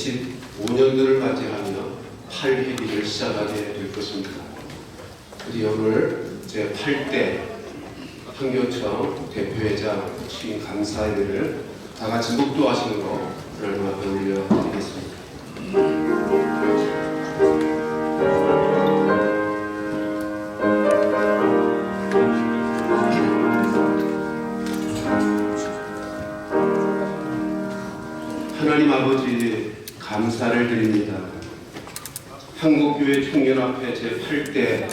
25년도를 맞이하며 8회기를 시작하게 될 것입니다. 우리 오늘 제8대 한교청 대표회장 취임 감사회를 다 같이 묵도하시는 거 하나님 앞에 올려드리겠습니다. 하나님 아버지 감사를 드립니다. 한국교회 총연합회 제8대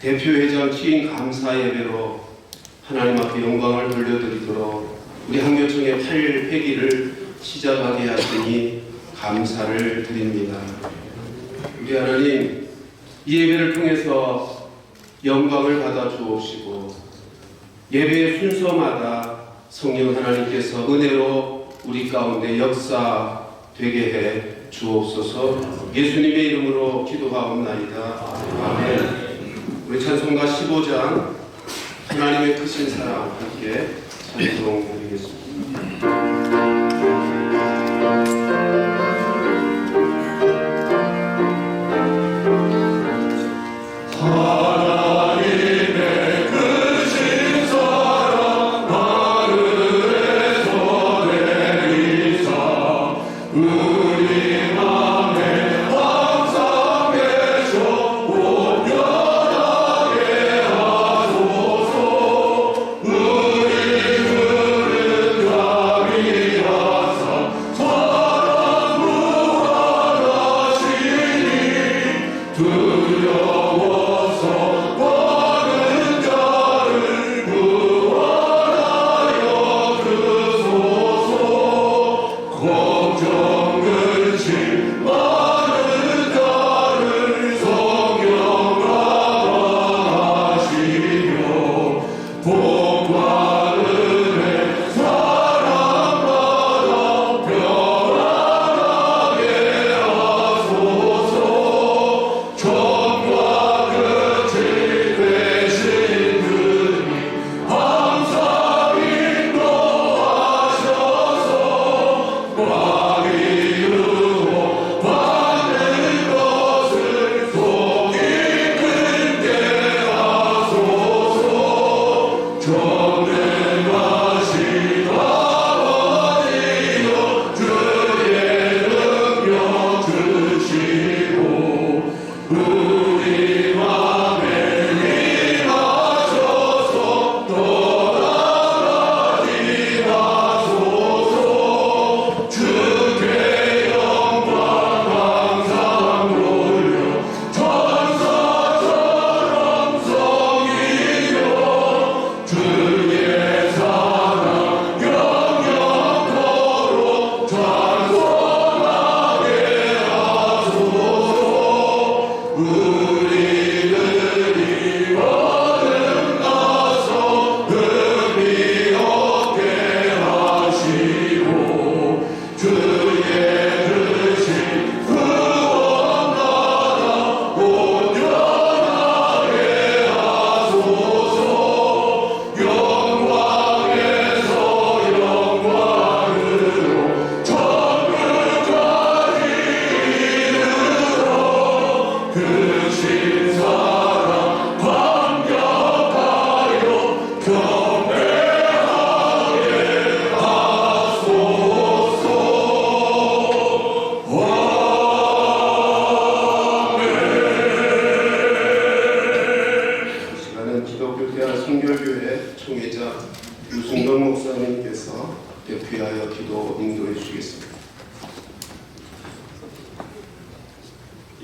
대표회장 취임 감사 예배로 하나님 앞에 영광을 돌려드리도록 우리 한교총의 8회기를 시작하게 하시니 감사를 드립니다. 우리 하나님, 이 예배를 통해서 영광을 받아 주옵시고 예배의 순서마다 성령 하나님께서 은혜로 우리 가운데 역사되게 해 주옵소서. 예수님의 이름으로 기도하옵나이다. 아멘. 우리 찬송가 15장 하나님의 크신 사랑 함께 찬송드리겠습니다.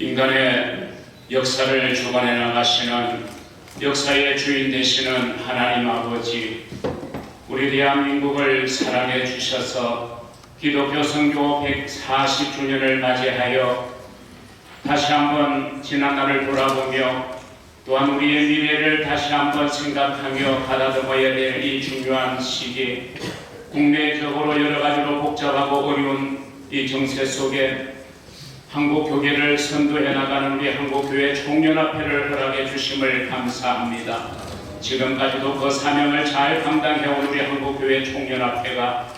인간의 역사를 주관해 나가시는 역사의 주인 되시는 하나님 아버지, 우리 대한민국을 사랑해 주셔서 기독교 선교 140주년을 맞이하여 다시 한번 지난날을 돌아보며 또한 우리의 미래를 다시 한번 생각하며 가다듬어야 될 이 중요한 시기, 국내적으로 여러 가지로 복잡하고 어려운 이 정세 속에 한국교계를 선도해 나가는 우리 한국교회 총연합회를 허락해 주심을 감사합니다. 지금까지도 그 사명을 잘 감당해온 우리 한국교회 총연합회가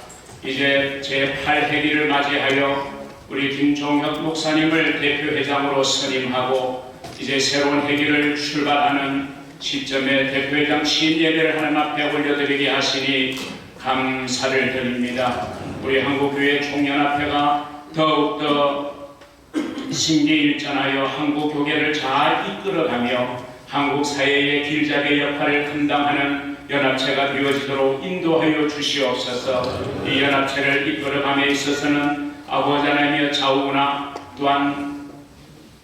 이제 제8회기를 맞이하여 우리 김종혁 목사님을 대표회장으로 선임하고 이제 새로운 회기를 출발하는 시점에 대표회장 신예배를 하나님 앞에 올려드리게 하시니 감사를 드립니다. 우리 한국교회 총연합회가 더욱더 심기일전하여 한국교회를 잘 이끌어가며 한국 사회의 길잡이 역할을 감당하는 연합체가 되어지도록 인도하여 주시옵소서. 이 연합체를 이끌어감에 있어서는 아버지 하나님의 좌우나 또한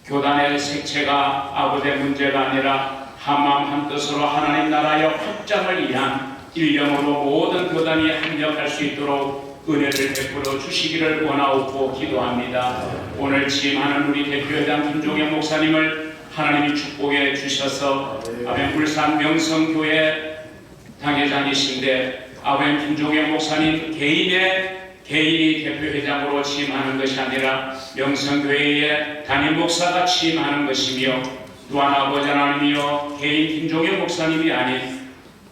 교단의 색채가 아버지의 문제가 아니라 한마음 한뜻으로 하나님 나라의 확장을 위한 일념으로 모든 교단이 합력할 수 있도록 은혜를 베풀어 주시기를 원하옵고 기도합니다. 오늘 취임하는 우리 대표회장 김종혁 목사님을 하나님이 축복해 주셔서 아멘 울산 명성교회 당회장이신데 아멘 김종혁 목사님 개인이 대표회장으로 취임하는 것이 아니라 명성교회의 담임 목사가 취임하는 것이며 또한 아버지 하나님이여 개인 김종혁 목사님이 아닌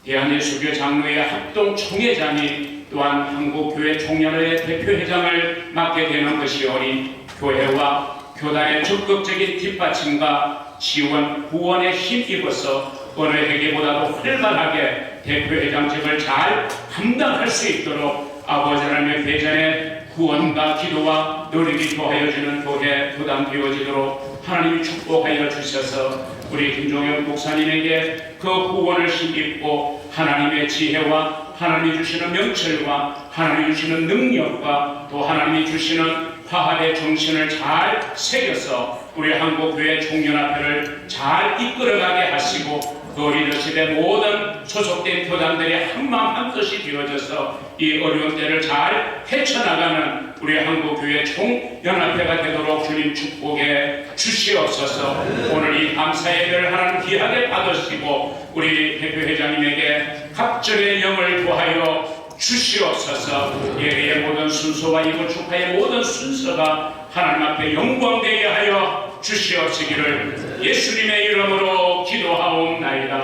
대한예수교 장로회 합동 총회장이 또한 한국교회 총연회의 대표회장을 맡게 되는 것이오니 교회와 교단의 적극적인 뒷받침과 지원, 후원에 힘입어서 어느 회계보다도 활발하게 대표회장직을 잘 감당할 수 있도록 아버지 하나님의 대전에 후원과 기도와 노력이 더하여지는 교회 교단 되어지도록 하나님이 축복하여 주셔서 우리 김종혁 목사님에게 그 후원을 힘입고 하나님의 지혜와 하나님이 주시는 명철과 하나님이 주시는 능력과 또 하나님이 주시는 화합의 정신을 잘 새겨서 우리 한국교회 총연합회를 잘 이끌어가게 하시고 그 리더십의 모든 소속된 교단들이 한마음 한뜻이 되어져서 이 어려운 때를 잘 헤쳐나가는 우리 한국교회 총연합회가 되도록 주님 축복해 주시옵소서. 오늘 이 감사 예배를 하나님 귀하게 받으시고 우리 대표회장님에게 각종의 영을 더하여 주시옵소서. 예배의 모든 순서와 이번 축하의 모든 순서가 하나님 앞에 영광되게 하여 주시옵시기를 예수님의 이름으로 기도하옵나이다.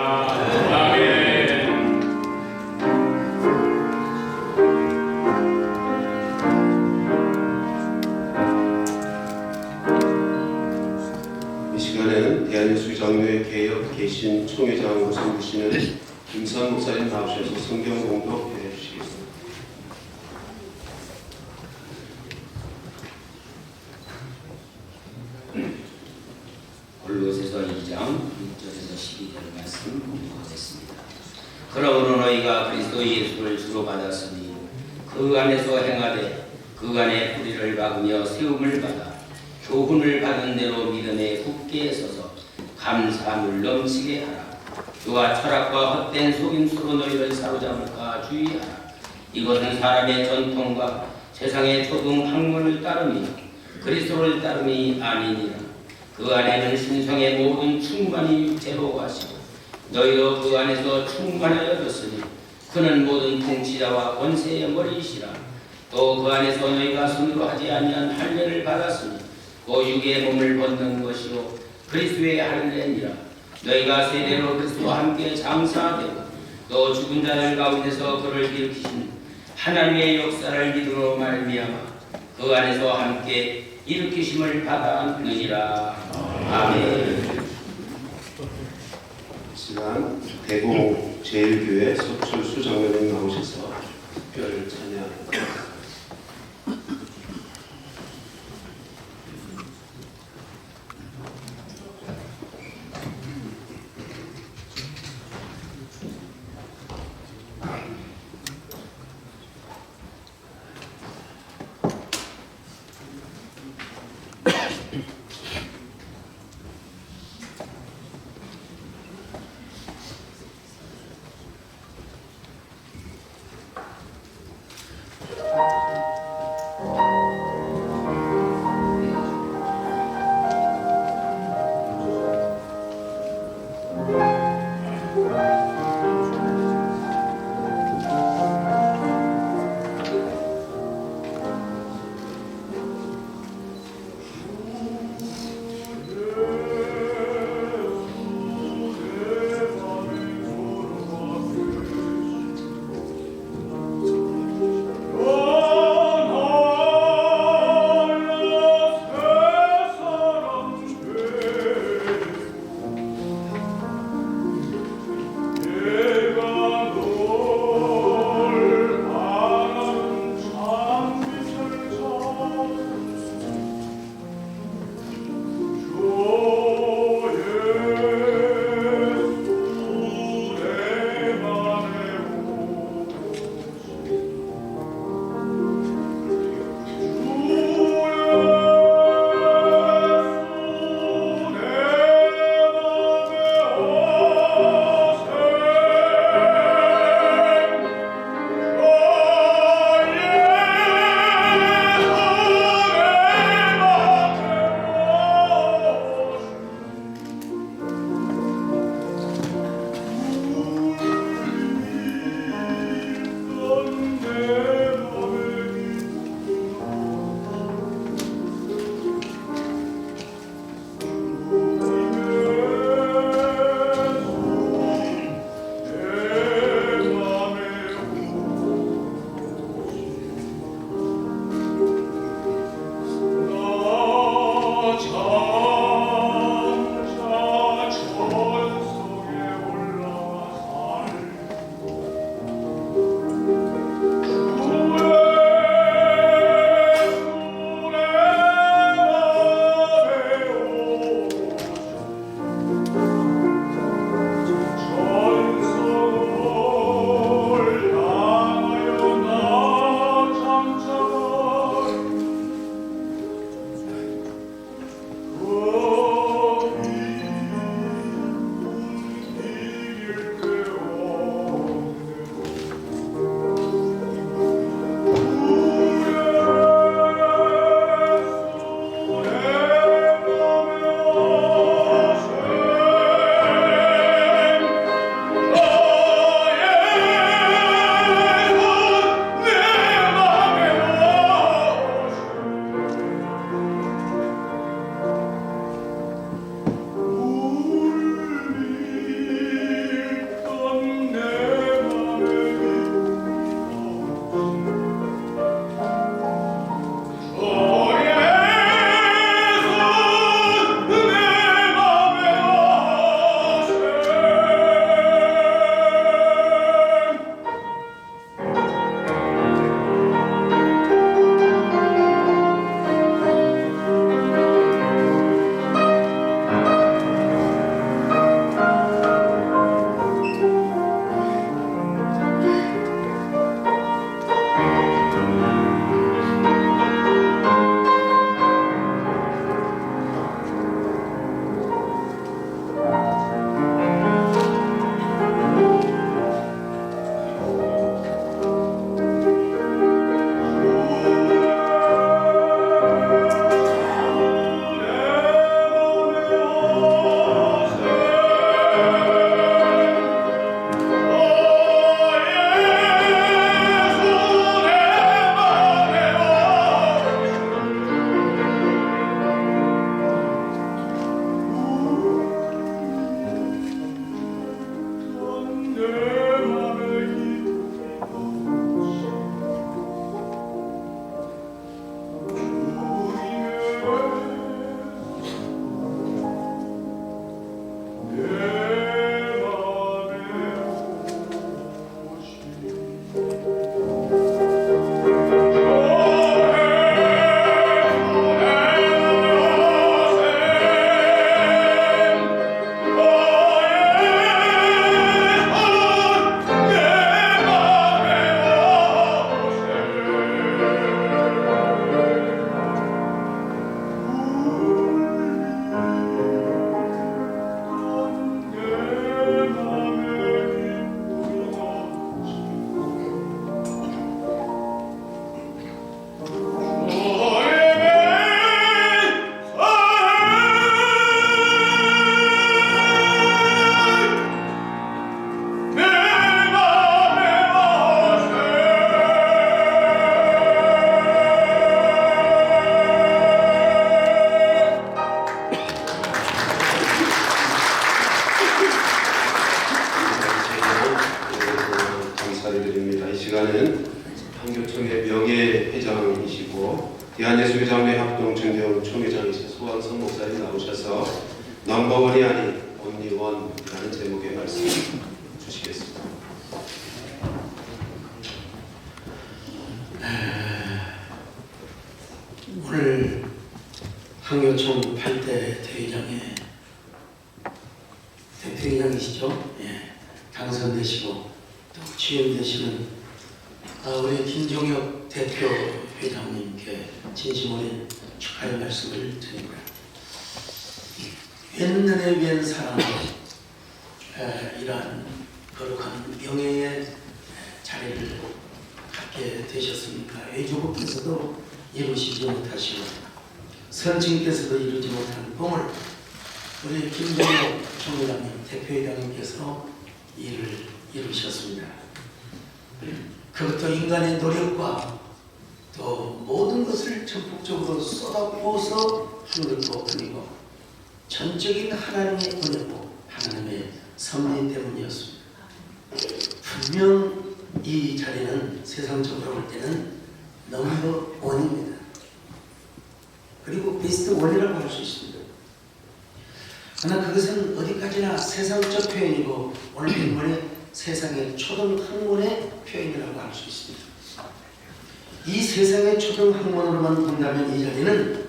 아멘. 이 시간에는 대한예수교 장로회 개혁 개신 총회장으로 섬기시는 김선 목사님 나오셔서 성경 공독해 주시겠습니다. 골로새서 2장 6절에서 12절 말씀 공부하겠습니다. 그러므로 너희가 그리스도 예수를 주로 받았으니 그 안에서 행하되 그 안에 뿌리를 박으며 세움을 받아 교훈을 받은 대로 믿음에 굳게 서서 감사함을 넘치게 하라. 그와 철학과 헛된 속임수로 너희를 사로잡을까 주의하라. 이것은 사람의 전통과 세상의 초등 학문을 따름이 그리스도를 따름이 아니니라. 그 안에는 신성의 모든 충만이 육체로 가시고 너희도 그 안에서 충만하여졌으니 그는 모든 통치자와 권세의 머리이시라. 또 그 안에서 너희가 손으로 하지 아니한 할례를 받았으니 그 육의 몸을 벗는 것이요 그리스도의 할례니라. 너희가 세대로 그리스도와 함께 장사되고 또 죽은 자들 가운데서 그를 일으키신 하나님의 역사를 믿음으로 말미암아 그 안에서 함께 일으키심을 받았느니라. 아멘. 시간 대구 제일교회 석출수 장로님 나오셔서 특별 찬양합니다. 한교총회 명예회장이시고 대한예수교장로회 합동청정 총회장이신 소왕성 목사님 나오셔서 넘버원이 아닌 온리원이라는 제목의 말씀 주시겠습니다. 오늘 한교총 8대 대회장의 대회장이시죠? 예, 당선되시고 또 취임되시는 우리 김종혁 대표 회장님께 진심 어린 축하의 말씀을 드립니다. 웬년에 웬 사람으로 이러한 거룩한 명예의 자리를 갖게 되셨습니까? 외조부께서도 이루시지 못하시고 선친께서도 이루지 못한 꿈을 우리 김종혁 총회장님 대표회장님께서 이루셨습니다. 그것도 인간의 노력과 또 모든 것을 전폭적으로 쏟아부어서 하는 것도 아니고 전적인 하나님의 은혜고 하나님의 섭리 때문이었습니다. 분명 이 자리는 세상적으로 볼 때는 넘버 원입니다. 그리고 베스트 원이라고 할 수 있습니다. 그러나 그것은 어디까지나 세상적 표현이고 오늘 본문의 세상의 초등학문의 표현이라고 할 수 있습니다. 이 세상의 초등학문으로만 본다면 이 자리는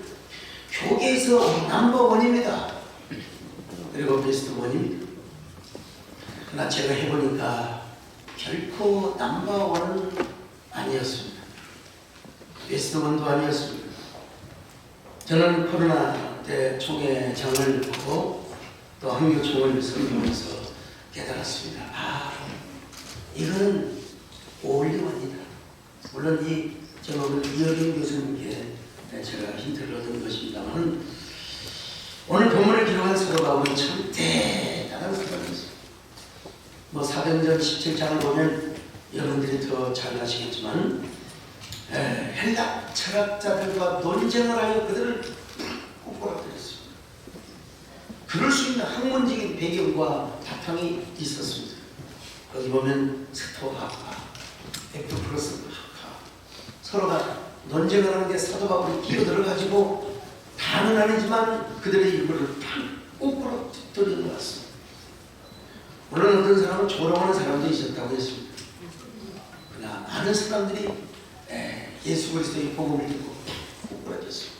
교계에서 넘버 원입니다. 그리고 베스트 원입니다. 그러나 제가 해보니까 결코 넘버 원은 아니었습니다. 베스트 원도 아니었습니다. 저는 코로나 때 총회장을 보고 또 한교총을 섬기면서 깨달았습니다. 이거는 올리원이다. 물론 이 제목을 이어린 교수님께 제가 힌트를 얻은 것입니다만 오늘 본문을 기록한 사도 바울이 참 대단한 사람이었습니다. 뭐 사도행전 17장을 보면 여러분들이 더 잘 아시겠지만 헬라 철학자들과 논쟁을 하여 그들을 꼬꾸라뜨렸습니다. 그럴 수 있는 학문적인 배경과 바탕이 있었습니다. 거기 보면 스토아파, 에피쿠로스 서로가 논쟁을 하는데 사도 바울이 끼어들어가지고 다는 아니지만 그들의 일부를 꼬꾸로 터뜨리는 것 같습니다. 물론 어떤 사람은 조롱하는 사람도 있었다고 했습니다. 그러나 많은 사람들이 예수 그리스도의 복음을 듣고 꼬꾸라졌습니다.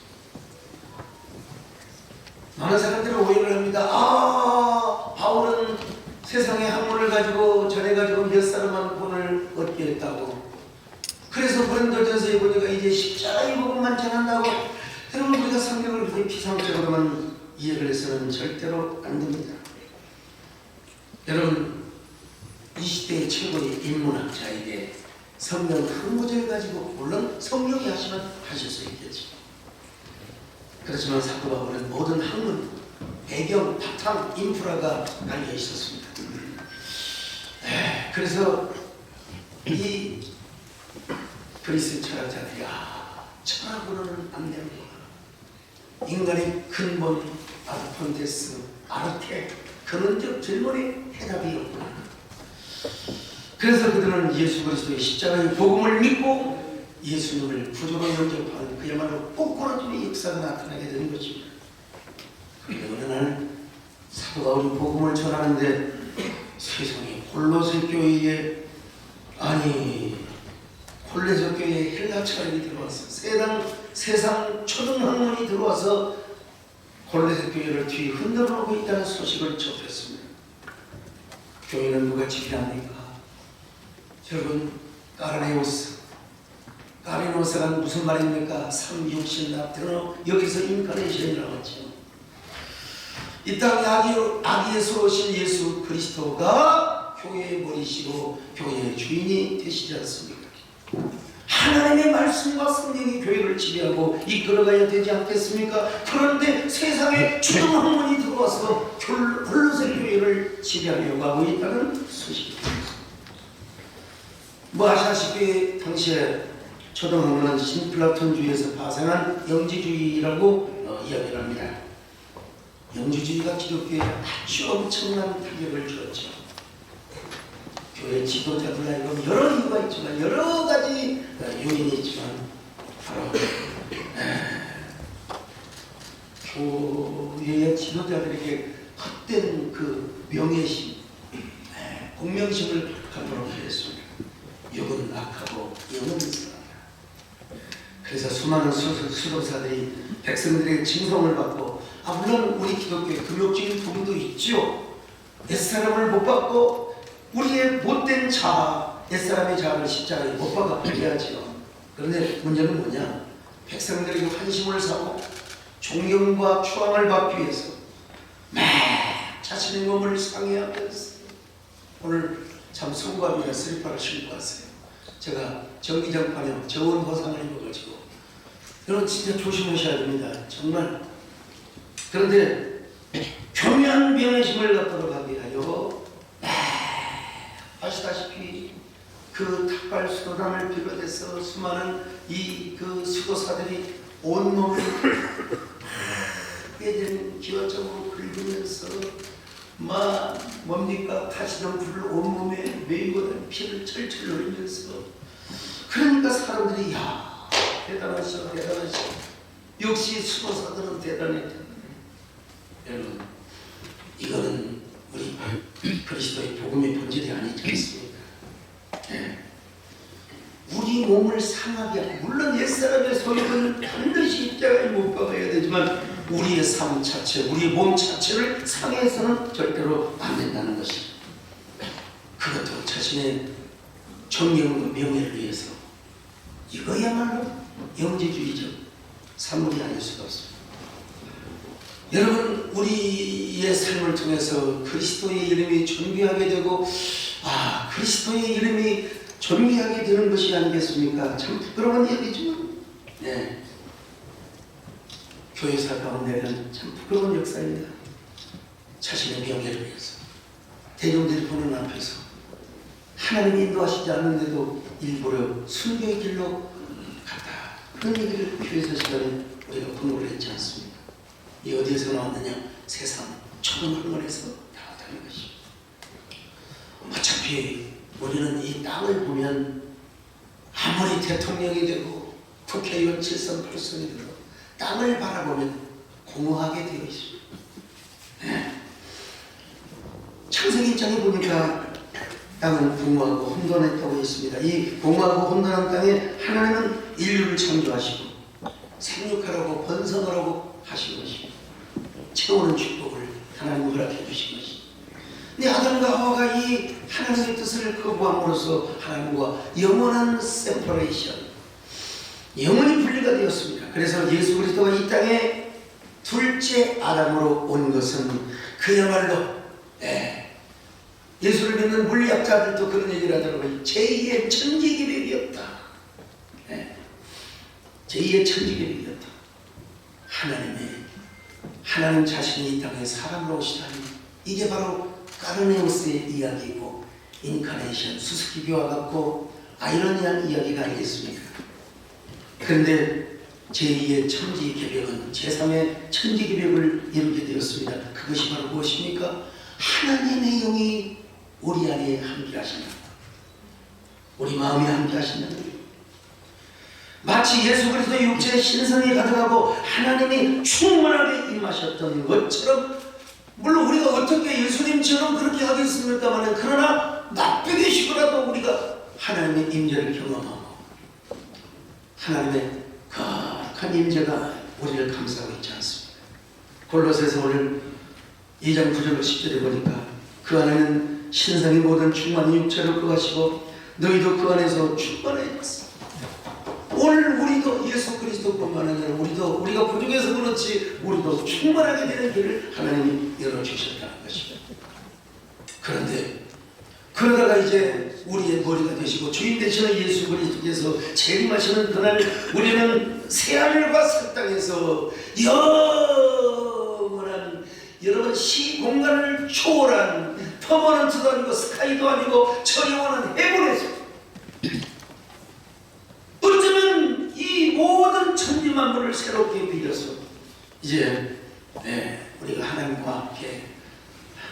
많은 사람들은 오해를 합니다. 바울은 세상의 학문을 가지고 전해가지고 몇 사람만 본을 얻게 했다고. 그래서 고린도전서에 보니까 이제 십자가의 복음만 전한다고. 여러분 우리가 성경을 그렇게 피상적으로만 이해를 해서는 절대로 안 됩니다. 여러분 이 시대의 최고의 인문학자에게 성경 한 구절 가지고 물론 성경이 하시면 하실 수 있겠죠. 그렇지만 사도 바울은 모든 학문, 배경, 바탕, 인프라가 깔려 있었습니다. 그래서 이 그리스 철학자들이 철학으로는 안 됩니다. 인간의 근본, 아르폰테스, 아르테, 근원적 질문에 해답이 없구나. 그래서 그들은 예수 그리스도의 십자가의 복음을 믿고 예수님을 구주로 영접하는 그야말로 꼬꾸라지는 역사가 나타나게 되는 것입니다. 그런데 어느 날 사도 바울이 복음을 전하는데 세상에 골로새 교회에 골로새 교회에 헬라 철학이 들어와서 세상 초등학문이 들어와서 골로새 교회를 뒤 흔들어오고 있다는 소식을 접했습니다. 교회는 누가 지켜합니까? 여러분 까르네오스가 무슨 말입니까? 삼육신 나트로 여기서 인카네이션이 나왔죠. 이 땅 아기에서 오신 예수 그리스도가 교회의 머리시고 교회의 주인이 되시지 않습니까? 하나님의 말씀과 성령이 교회를 지배하고 이끌어가야 되지 않겠습니까? 그런데 세상에 초등학문이 들어와서 골로새 교회를 지배하려고 하고 있다는 소식입니다. 뭐 아시다시피 당시에 초등학문은 신플라톤주의에서 파생한 영지주의라고 이야기를 합니다. 영지주의가 기독교에 아주 엄청난 타격을 주었죠. 교회 지도자들 하여금 여러 이유가 있지만 여러 가지 요인이 있지만 바로 교회의 지도자들에게 헛된 그 명예심, 공명심을 갖도록 하였습니다. 육은 악하고 영은 선하다. 그래서 수많은 수도사들이 백성들에게 칭송을 받고, 물론 우리 기독교에 금욕적인 부분도 있죠. 옛사람을 못 받고 우리의 못된 자아, 옛사람의 자아를 십자가에 못 박아 버려야지요. 그런데 문제는 뭐냐? 백성들에게 환심을 사고 존경과 추앙을 받기 위해서 막 자신의 몸을 상해하면서, 오늘 참 송구합니다. 슬리퍼를 신고 왔어요. 제가 정기장판에 저온 화상을 입어가지고, 여러분 진짜 조심하셔야 됩니다. 정말. 그런데 교묘한 명예심을 갖도록 하기 위하여 아시다시피 그 탁발 수도단을 비롯해서 수많은 이 그 수도사들이 온몸을 깨진 기와적으로 긁으면서 막 뭡니까 타시던 불을 온몸에 메이고 피를 철철 흘리면서, 그러니까 사람들이 야 대단하시오 대단하시오, 역시 수도사들은 대단해. 여러분 이거는 우리 그리스도의 복음의 본질이 아니지 않습니까? 우리 몸을 상하게 하고, 물론 옛사람의 소유는 반드시 십자가에 못 박아야 되지만 우리의 삶 자체, 우리의 몸 자체를 상해서는 절대로 안 된다는 것이, 그것도 자신의 존경과 명예를 위해서, 이거야말로 영지주의적 산물이 아닐 수가 없습니다. 여러분 우리의 삶을 통해서 그리스도의 이름이 존귀하게 되고, 그리스도의 이름이 존귀하게 되는 것이 아니겠습니까? 참 부끄러운 얘기지만, 교회사 가운데는 참 부끄러운 역사입니다. 자신의 명예를 위해서 대중들이 보는 앞에서 하나님이 인도하시지 않는데도 일부러 순교의 길로 갔다, 그런 얘기를 교회사 시간에 우리가 공부를 했지 않습니까? 이 어디에서 나왔느냐? 세상 초등학원에서 나왔다는 것이. 어차피 우리는 이 땅을 보면 아무리 대통령이 되고 국회의원 7선 8선이 되고 땅을 바라보면 공허하게 되어 있습니다. 창세기 입장에 보니까 땅은 공허하고 혼돈했다고 했습니다. 이 공허하고 혼돈한 땅에 하나님은 인류를 창조하시고 생육하라고 번성하라고 하신 것입니다. 채우는 축복을 하나님 허락해 주신 것입니다. 근데 아담과 하와가 이 하나님의 뜻을 거부함으로써 하나님과 영원한 세퍼레이션, 영원히 분리가 되었습니다. 그래서 예수 그리스도가 이 땅에 둘째 아담으로 온 것은 그야말로 예수를 믿는 물리학자들도 그런 얘기를 하더라고요. 제2의 천지기백이었다. 제2의 천지기백이었다. 하나님 자신이 이 땅에 사람으로 오시다니, 이게 바로 까르네우스의 이야기고 인카네이션, 수수께끼와 같고 아이러니한 이야기가 아니겠습니까? 그런데 제2의 천지개벽은 제3의 천지개벽을 이루게 되었습니다. 그것이 바로 무엇입니까? 하나님의 영이 우리 안에 함께 하신다. 우리 마음에 함께 하신다. 마치 예수 그리스도의 육체의 신성이 가득하고 하나님이 충만하게 임하셨던 것처럼, 물론 우리가 어떻게 예수님처럼 그렇게 하겠습니까만, 그러나 나쁘게 쉬고라도 우리가 하나님의 임재를 경험하고 하나님의 거룩한 임재가 우리를 감싸고 있지 않습니다. 골로새서 오늘 2장 9절 10절에 보니까 그 안에는 신성의 모든 충만이 육체로 거하시고 너희도 그 안에서 충만해졌어. 오늘 우리도 예수 그리스도뿐만 아니라 우리가 부족해서 그렇지 우리도 충만하게 되는 길을 하나님이 열어주셨다는 것입니다. 그런데 그러다가 이제 우리의 머리가 되시고 주인 되시는 예수 그리스도께서 재림하시는 그날 우리는 새하늘과 새 땅에서 영원한, 여러분 시공간을 초월한 퍼머넌트도 아니고 스카이도 아니고 저 영원한 해본에서 어쩌면 이 모든 천지만물을 새롭게 빌려서 이제 우리가 하나님과 함께,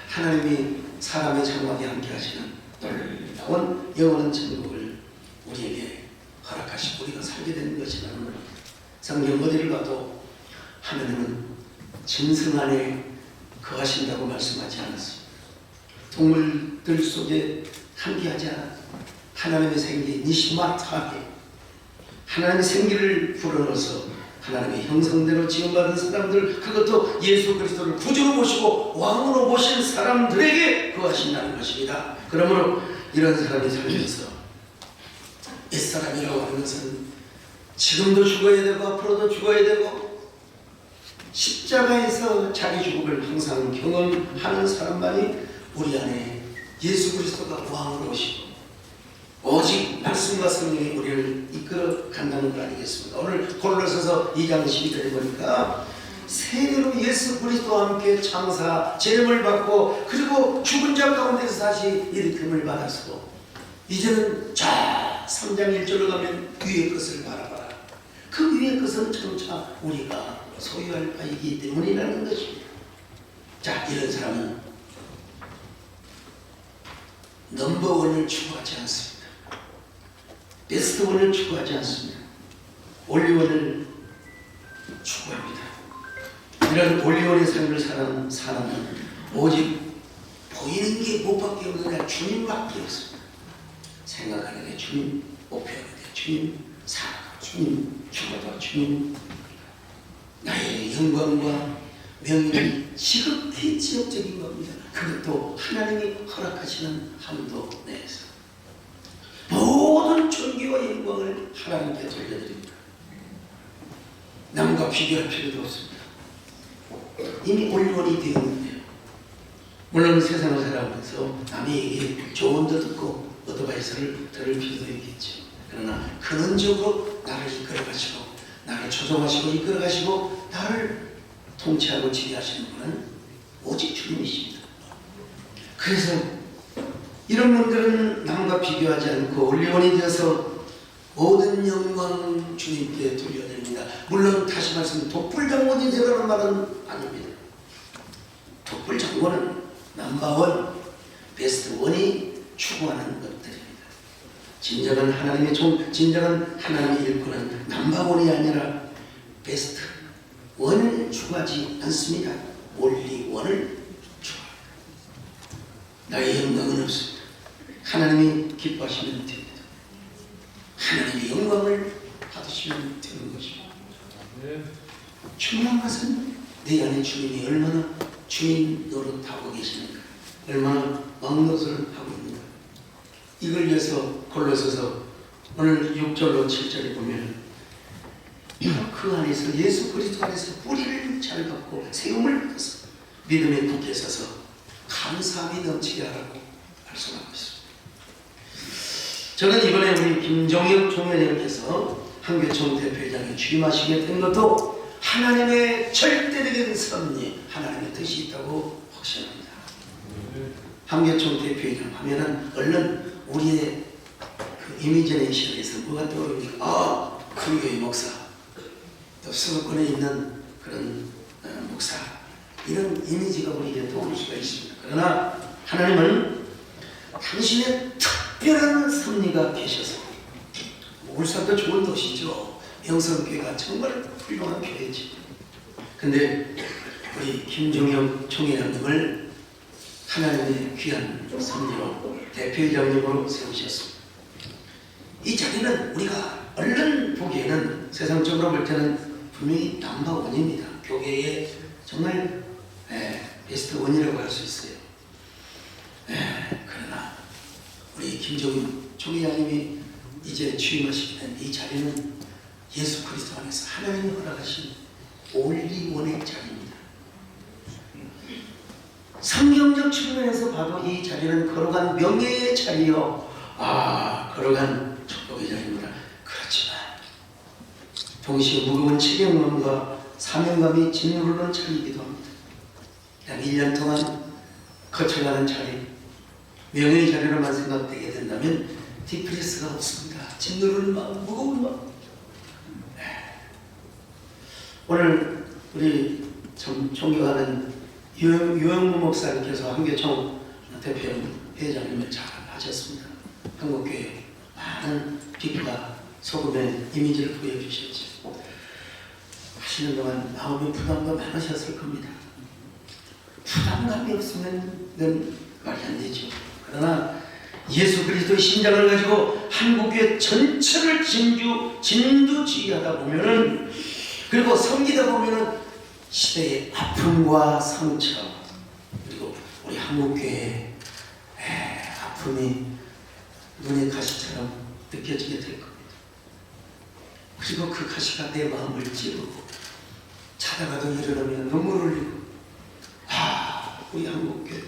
하나님이 사람의 장막에 함께 하시는 놀라운 영원한 천국을 우리에게 허락하시고 우리가 살게 되는 것이라는 성경 어디를 봐도 하나님은 짐승 안에 거하신다고 말씀하지 않았습니다. 동물들 속에 함께하지 않아 하나님의 생기 니시마타하게 하나님의 생기를 불어넣어서 하나님의 형상대로 지음받은 사람들, 그것도 예수 그리스도를 구주로 모시고 왕으로 모신 사람들에게 거하신다는 것입니다. 그러므로 이런 사람이 살면서 옛사람이라고 하는 것은 지금도 죽어야 되고 앞으로도 죽어야 되고 십자가에서 자기 죽음을 항상 경험하는 사람만이 우리 안에 예수 그리스도가 왕으로 오시고 오직 말씀과 성령이 우리를 이끌어 간다는 것 아니겠습니까? 오늘 골로새서 2장 12절에 보니까 세례로 예수 그리스도와 함께 장사 제름을 받고 그리고 죽은 자 가운데서 다시 일으킴을 받았어. 이제는 자 3장 1절로 가면 위의 것을 바라봐라. 그 위의 것은 점차 우리가 소유할 바이기 때문이라는 것입니다. 자, 이런 사람은 넘버원을 추구하지 않습니다. 베스트원을 추구하지 않습니다. 올리원을 추구합니다. 이런 올리원의 삶을 사는 사람은 오직 보이는 게 무엇밖에 없느냐 주님밖에 없습니다. 생각하는 게 주님, 목표하는 게 주님, 살아가 주님, 죽어도 주님. 나의 영광과 명예는 지극히 지역적인 겁니다. 그것도 하나님이 허락하시는 한도 내에서 모든 존귀와 영광을 하나님께 돌려드립니다. 남과 비교할 필요도 없습니다. 이미 올리원이 되었는데요. 물론 세상을 살아가면서 남의 얘기 조언도 듣고 어드바이스를 들을 필요도 있겠죠. 그러나 근원적으로 나를 이끌어가시고 나를 조종하시고 이끌어가시고 나를 통치하고 지휘하시는 분은 오직 주님이십니다. 그래서 이런 분들은 남과 비교하지 않고 올리원이 되어서 모든 영광 주님께 돌려드립니다. 물론 다시 말씀 독불장군이 되라는 말은 아닙니다. 독불장군은 넘버원, 베스트원이 추구하는 것들입니다. 진정한 하나님의 종, 진정한 하나님의 일꾼은 넘버원이 아니라 베스트원을 추구하지 않습니다. 올리원을 추구합니다. 나의 영광은 없습니다. 하나님이 기뻐하시면 됩니다. 하나님의 영광을 받으시면 되는 것입니다. 중요한 것은 내 안에 주님이 얼마나 주님 노릇하고 계시는가, 얼마나 왕노릇을 하고 있는가. 이걸 위해서 골로새서 오늘 6절로 7절에 보면 그 안에서 예수 그리스도 안에서 뿌리를 잘 받고 세움을 받아서 믿음에 굳게 서서 감사함이 넘치게 하라고 말씀하고 있습니다. 저는 이번에 우리 김종혁 총회장께서 한교총 대표회장에 취임하시게 된 것도 하나님의 절대적인 섭리, 하나님의 뜻이 있다고 확신합니다. 한교총 대표회장 하면은 얼른 우리의 그 이미지네이션에서 뭐가 떠오릅니까? 아, 그 교회 목사, 또 수도권에 있는 그런 목사, 이런 이미지가 우리에게 떠오를 수가 있습니다. 그러나 하나님은 당신의 특별한 섭리가 계셔서, 울산도 좋은 도시죠. 영성교회가 정말 훌륭한 교회지. 근데 우리 김종혁 총회장님을 하나님의 귀한 섭리로 대표회장님으로 세우셨습니다. 이 자리는 우리가 얼른 보기에는 세상적으로 볼 때는 분명히 넘버원입니다. 교계의 정말 베스트 원이라고 할 수 있어요. 그러나 우리 김종인 총회장님이 이제 취임하시게 된 이 자리는 예수 그리스도 안에서 하나님이 허락하신 올리원의 자리입니다. 성경적 측면에서 봐도 이 자리는 거룩한 명예의 자리요, 거룩한 축복의 자리입니다. 그렇지만 동시에 무거운 책임감과 사명감이 짓누르는 자리이기도 합니다. 약 1년 동안 거쳐가는 자리, 명예의 자리로만 생각되게 된다면 디프레스가 없습니다. 짓누르는 마음, 무거운 마음. 오늘 우리 존경하는 유영무 목사님께서 한교총 대표회장님을 잘 하셨습니다. 한국교회 많은 빛과 소금의 이미지를 보여주셨죠. 하시는 동안 마음의 부담도 많으셨을 겁니다. 부담감이 없으면 그건 말이 안 되죠. 그러나 예수 그리스도의 심장을 가지고 한국교회 전체를 진두지휘하다 보면은, 그리고 섬기다 보면은 시대의 아픔과 상처, 그리고 우리 한국교회의 아픔이 눈의 가시처럼 느껴지게 될 겁니다. 그리고 그 가시가 내 마음을 찌르고 자다가도 일어나면 눈물을 흘리고, 우리 한국교회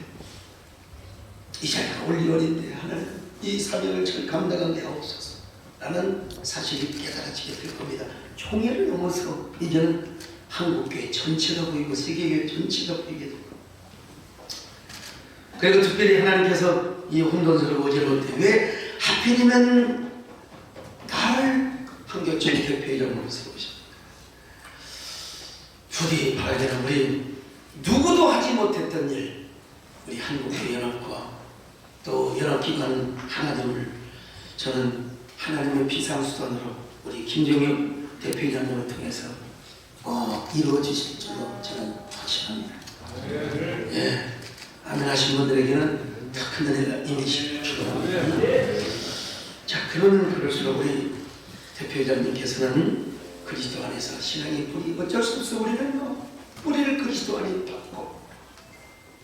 이 자리가 올리원인데 하나님 이 사명을 잘 감당하게 하옵소서 라는 사실이 깨달아지게 될 겁니다. 총회를 넘어서 이제는 한국교회 전체가 보이고 세계교회 전체가 보이게 될 겁니다. 그리고 특별히 하나님께서 이 혼돈스러운 어제로 때 왜 하필이면 나를 한국교회 대표회장으로 세우셨습니까? 부디 바라기는 우리 누구도 하지 못했던 일, 우리 한국교회 연합과 또 연합기관 하나됨을 저는 하나님의 비상수단으로 우리 김정혁 대표회장님을 통해서 이루어지실 줄로 저는 확신합니다. 예, 아멘하신 분들에게는 더 큰 은혜가 임하시길 축원합니다. 자, 그럴수록 우리 대표회장님께서는 그리스도 안에서 신앙의 뿌리, 어쩔 수 없어 우리는 뿌리를 그리스도 안에 받고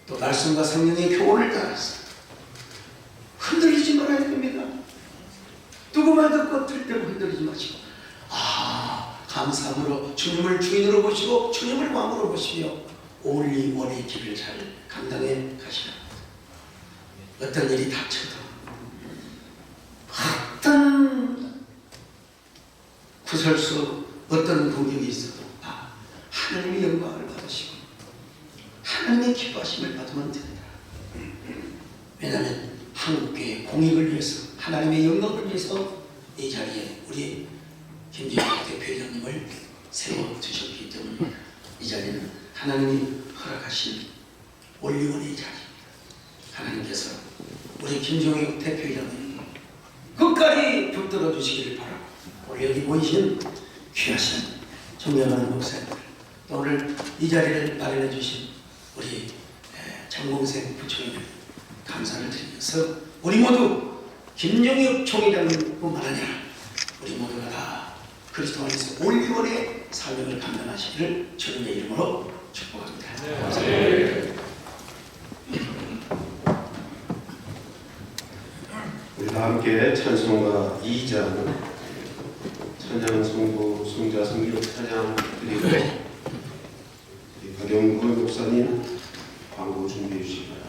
또 말씀과 성령의 교훈을 따라서 흔들리지 말아야 됩니다. 누구 말 듣고 절대로 흔들리지 마시고 감사함으로 주님을 주인으로 보시고 주님을 왕으로 보시며 올리 원의 길을 잘 감당해 가시라. 어떤 일이 닥쳐도 어떤 구설수 어떤 공격이 있어도 하나님의 영광을 받으시고 하나님의 기뻐하심을 받으면 됩니다. 왜냐하면 한국교회 공익을 위해서 하나님의 영광을 위해서 이 자리에 우리 김정혁 대표회장님을 세워두셨기 때문에 이 자리는 하나님이 허락하신 올리원의 자리입니다. 하나님께서 우리 김정혁 대표회장님 끝까지 붙들어 주시기를 바라고, 우리 여기 모이신 귀하신 존경하는 목사님들, 또 오늘 이 자리를 마련해 주신 우리 장봉생 부총리 감사를 드리면서 우리 모두 김정혁 총회장뿐만 아니라 우리 모두가 다 그리스도 안에서 올리원의 사명을 감당하시기를 주님의 이름으로 축복합니다. 네. 우리 다 함께 찬송가 2장 찬양 성부 성자 성교 찬양 드리고 우리 박영구 목사님 광고 준비해 주시기 바랍니다.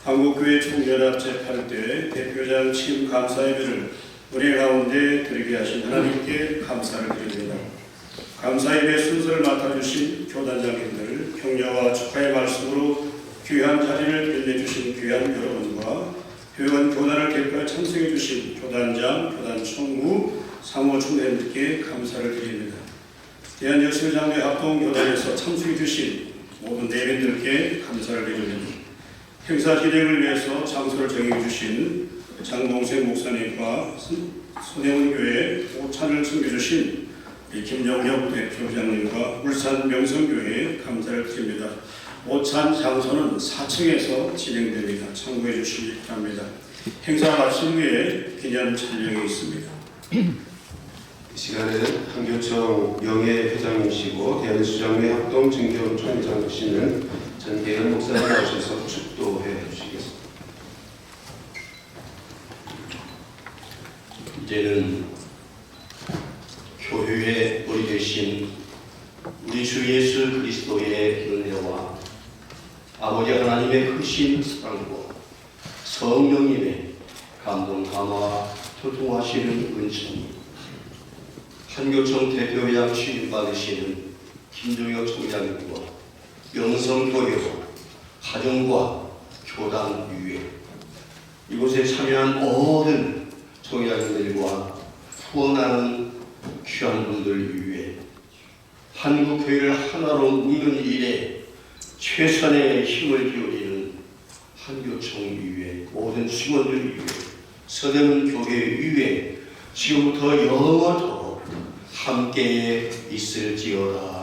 한국교회 총연합 제8대 대표장 취임 감사예배를 우리 가운데 드리게 하신 하나님께 감사를 드립니다. 감사예배 순서를 맡아주신 교단장님들, 격려와 축하의 말씀으로 귀한 자리를 빛내주신 귀한 여러분과 회원 교단을 대표해 참석해주신 교단장, 교단총무, 사무총회님께 감사를 드립니다. 대한역사장례 합동교단에서 참석해주신 모든 내빈들께 감사를 드립니다. 행사 진행을 위해서 장소를 정해주신 장봉생 목사님과 손혜원교회 오찬을 섬겨주신 김정혁 대표장님과 울산 명성교회에 감사를 드립니다. 오찬 장소는 4층에서 진행됩니다. 참고해 주시기 바랍니다. 행사 마친 후에 기념 촬영이 있습니다. 시간에는 한교총 명예회장님이시고 대한수장회 합동증경총회장 되시는 전계현 목사님 나오셔서 축도해 주시겠습니다. 이제는 교회의 머리 되신 우리 주 예수 그리스도의 은혜와 아버지 하나님의 크신 사랑과 성령님의 감동 감화 교통하시는 은총이 한교총 대표회장 취임받으시는 김종혁 총장님과 영성교회와 가정과 교단 위에 이곳에 참여한 모든 총회장님들과 후원하는 귀한 분들 위해 한국교회를 하나로 묶는 일에 최선의 힘을 기울이는 한교총 위에 모든 직원들 위에 서대문 교회 위에 지금부터 영원토록 함께 있을지어다.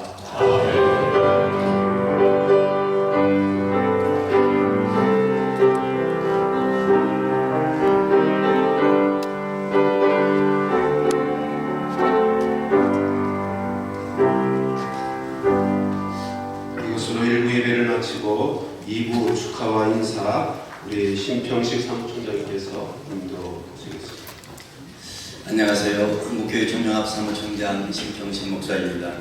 이것으로 1부 예배를 마치고 2부 축하와 인사 우리 신평식 사무총장님께서 인도하시겠습니다. 안녕하세요. 한국교회 총연합 사무총장 신평식 목사입니다.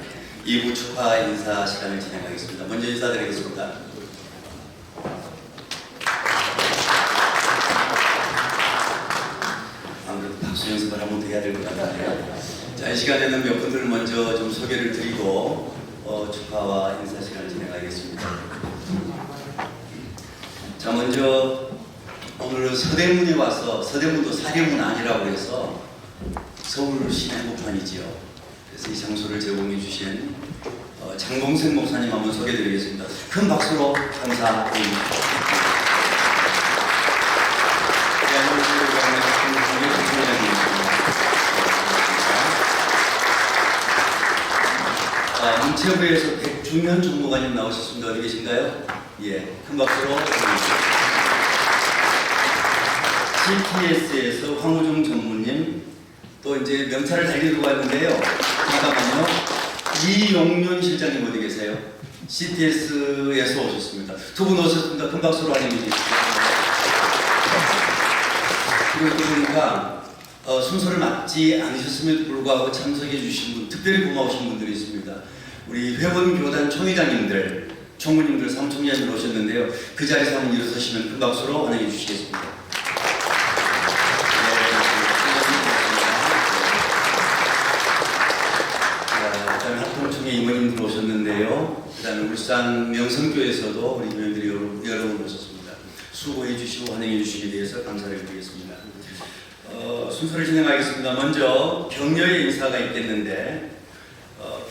2부 축하 인사 시간을 진행하겠습니다. 먼저 인사드리겠습니다. 아무래도 박수 연습을 한번 더 해야 될 것 같아요. 자, 이 시간에는 몇 분들을 먼저 좀 소개를 드리고 축하와 인사 시간을 진행하겠습니다. 자, 먼저 오늘 서대문에 와서, 서대문도 사대문 아니라고 해서 서울 시내 한복판이지요. 그래서 이 장소를 제공해 주신 장봉생 목사님 한번 소개드리겠습니다. 큰 박수로 감사드립니다. 문체부에서 백중현 정보관님 나오셨습니다. 어디 계신가요? 예, 큰 박수로 CTS에서 황우종 전무님, 또 이제 명찰을 달리고 왔는데요. 잠깐만요. 이용륜 실장님 어디 계세요? CTS에서 오셨습니다. 두 분 오셨습니다. 큰 박수로 환영해 주십시오. 그리고 또 보니까 순서를 맞지 않으셨음에도 불구하고 참석해 주신 분, 특별히 고마우신 분들이 있습니다. 우리 회원교단 총회장님들, 총무님들, 사무총장님들 오셨는데요. 그 자리에서 한번 일어서시면 큰 박수로 환영해 주시겠습니다. 이모님들 오셨는데요. 그 다음에 울산 명성교에서도 우리 교인들이 여러분 오셨습니다. 수고해 주시고 환영해 주시기 위해서 감사를 드리겠습니다. 순서를 진행하겠습니다. 먼저 격려의 인사가 있겠는데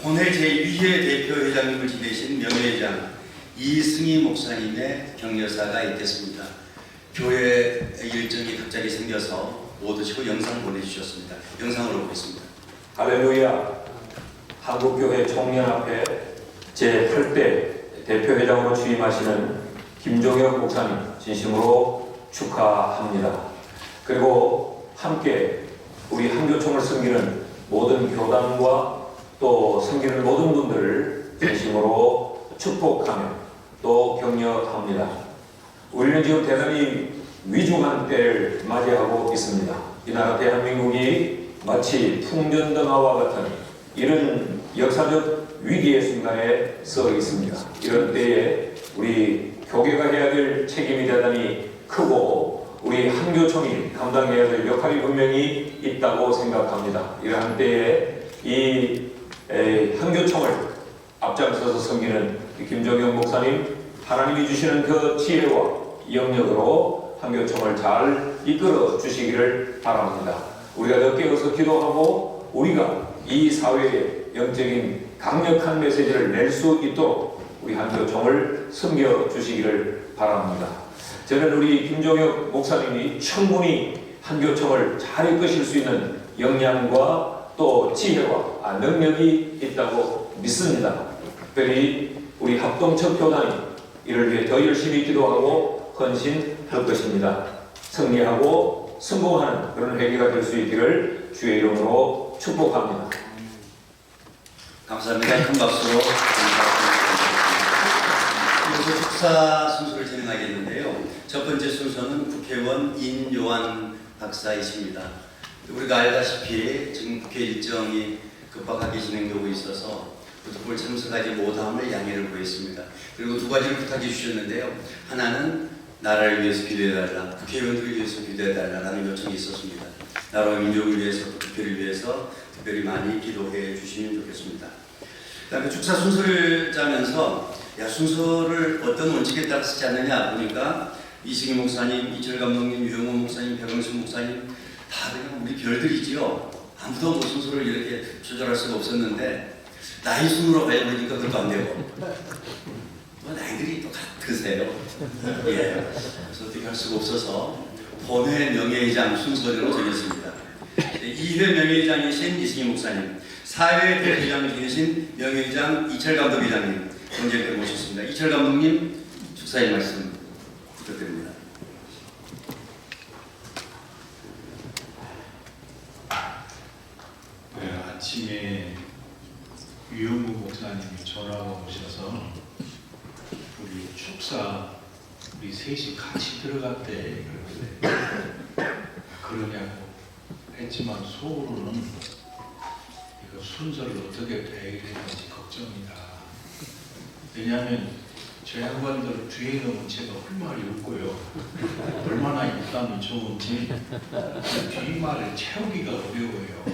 본회 제2회 대표회장님을 지내신 명예회장 이승희 목사님의 격려사가 있겠습니다. 교회 일정이 갑자기 생겨서 못 오시고 영상 보내주셨습니다. 영상으로 보겠습니다. 할렐루야. 한국교회 총연합회 제8대 대표회장으로 취임하시는 김종혁 목사님 진심으로 축하합니다. 그리고 함께 우리 한교총을 섬기는 모든 교단과 또 섬기는 모든 분들을 진심으로 축복하며 또 격려합니다. 우리는 지금 대단히 위중한 때를 맞이하고 있습니다. 이 나라 대한민국이 마치 풍전등화와 같은 이런 역사적 위기의 순간에 서 있습니다. 이런 때에 우리 교계가 해야 될 책임이 대단히 크고 우리 한교총이 감당해야 될 역할이 분명히 있다고 생각합니다. 이러한 때에 이 한교총을 앞장서서 섬기는 김종혁 목사님, 하나님이 주시는 그 지혜와 영역으로 한교총을 잘 이끌어 주시기를 바랍니다. 우리가 더 깨어서 기도하고 우리가 이 사회에 영적인 강력한 메시지를 낼 수 있도록 우리 한교총을 섬겨 주시기를 바랍니다. 저는 우리 김종혁 목사님이 충분히 한교총을 잘 이끄실 수 있는 역량과 또 지혜와 능력이 있다고 믿습니다. 특별히 우리 합동척 교단이 이를 위해 더 열심히 기도하고 헌신할 것입니다. 승리하고 성공하는 그런 회개가 될 수 있기를 주의 이름으로 진심으로 축복합니다. 감사합니다. 큰 박수로 그래서 축사 순서를 진행하겠는데요. 첫 번째 순서는 국회의원 인요한 박사이십니다. 우리가 알다시피 지금 국회 일정이 급박하게 진행되고 있어서 그걸 참석하지 못함을 양해를 구했습니다. 그리고 두 가지를 부탁해 주셨는데요. 하나는 나라를 위해서 기도해달라, 국회의원들을 위해서 기도해달라는 요청이 있었습니다. 나라와 민족을 위해서, 국회를 위해서 특별히 많이 기도해 주시면 좋겠습니다. 그다음에 축사 순서를 짜면서 순서를 어떤 원칙에 따라서 짰느냐 보니까 이승희 목사님, 이철 감독님, 유영호 목사님, 백왕신 목사님 다 그냥 우리 별들이지요. 아무도 뭐 순서를 이렇게 조절할 수가 없었는데 나이 순으로 가야 되니까 그것도 안 되고 나이들이 또 같으세요. 예. 그래서 어떻게 할 수가 없어서 본회 명예회장 순서대로 정했습니다. 2회 명예회장이신 이승희 목사님, 4회 대회장이신 명예회장 이철 감독회장님 언제께 모셨습니다. 이철 감독님 축사의 말씀 부탁드립니다. 네, 아침에 유영구 목사님이 전화가 오셔서 우리 축사 우리 셋이 같이 들어갔대. 그러냐고 했지만 속으로는 이거 순서를 어떻게 배열했는지 걱정이다. 왜냐하면 저 양반들 뒤에 넣으면 제가 할 말이 없고요. 얼마나 입담이 좋은지 뒷말을 채우기가 어려워요.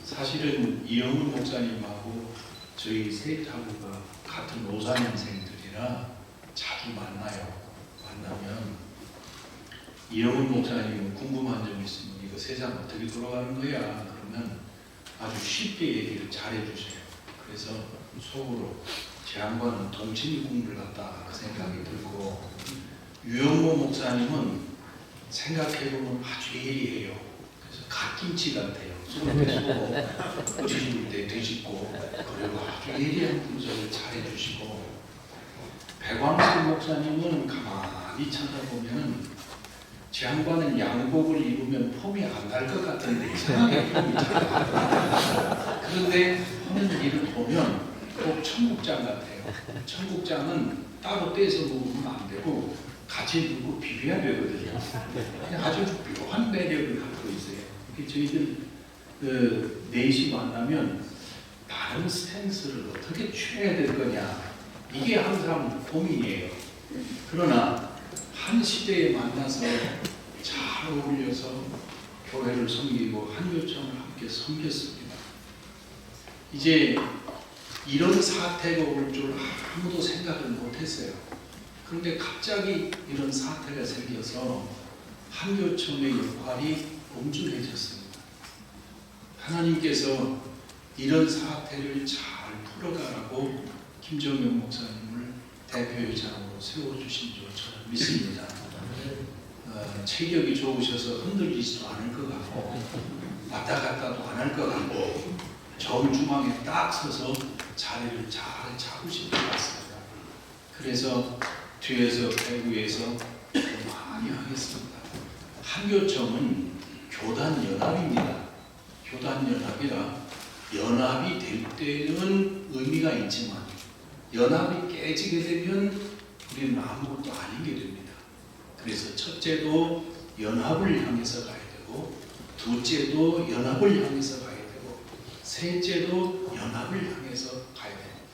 사실은 이영훈 목사님하고 저희 세 타구가 같은 54년생들이라 자주 만나요. 만나면 이영훈 목사님은 궁금한 점 있으면 이거 세상 어떻게 돌아가는 거야? 그러면 아주 쉽게 얘기를 잘해주세요. 그래서 속으로 제 양반은 동치미 국물 같다 그 생각이 들고, 유영모 목사님은 생각해보면 아주 예리해요. 그래서 갓김치 같아요. 손에 쏘고 뒤집을 때 뒤집고, 그리고 아주 예리한 분석을 잘해주시고, 백왕식 목사님은 가만히 찾아보면 제 양반은 양복을 입으면 폼이 안 날 것 같은데 이상하게 폼이 잘 나요. 그런데 하는 일을 보면 꼭 청국장 같아요. 청국장은 따로 떼서 먹으면 안 되고 같이 넣고 비벼야 되거든요. 아주 묘한 매력을 갖고 있어요. 저희들 넷이 만나면 다른 스탠스를 어떻게 취해야 될 거냐, 이게 항상 고민이에요. 그러나 한 시대에 만나서 잘 어울려서 교회를 섬기고 한교총을 함께 섬겼습니다. 이제 이런 사태가 올 줄 아무도 생각을 못했어요. 그런데 갑자기 이런 사태가 생겨서 한교총의 역할이 엄중해졌습니다. 하나님께서 이런 사태를 잘 풀어가라고 김정영 목사님을 대표회장으로 세워주신 줄 저는 믿습니다. 체격이 좋으셔서 흔들리지도 않을 것 같고 왔다 갔다도 안 할 것 같고 정중앙에 딱 서서 자리를 잘 잡으신 것 같습니다. 그래서 뒤에서 배구에서 많이 하겠습니다. 한교총은 교단연합입니다. 교단연합이라 연합이 될 때는 의미가 있지만 연합이 깨지게 되면 우리는 아무것도 아니게 됩니다. 그래서 첫째도 연합을 향해서 가야 되고, 둘째도 연합을 향해서 가야 되고, 셋째도 연합을 향해서 가야 됩니다.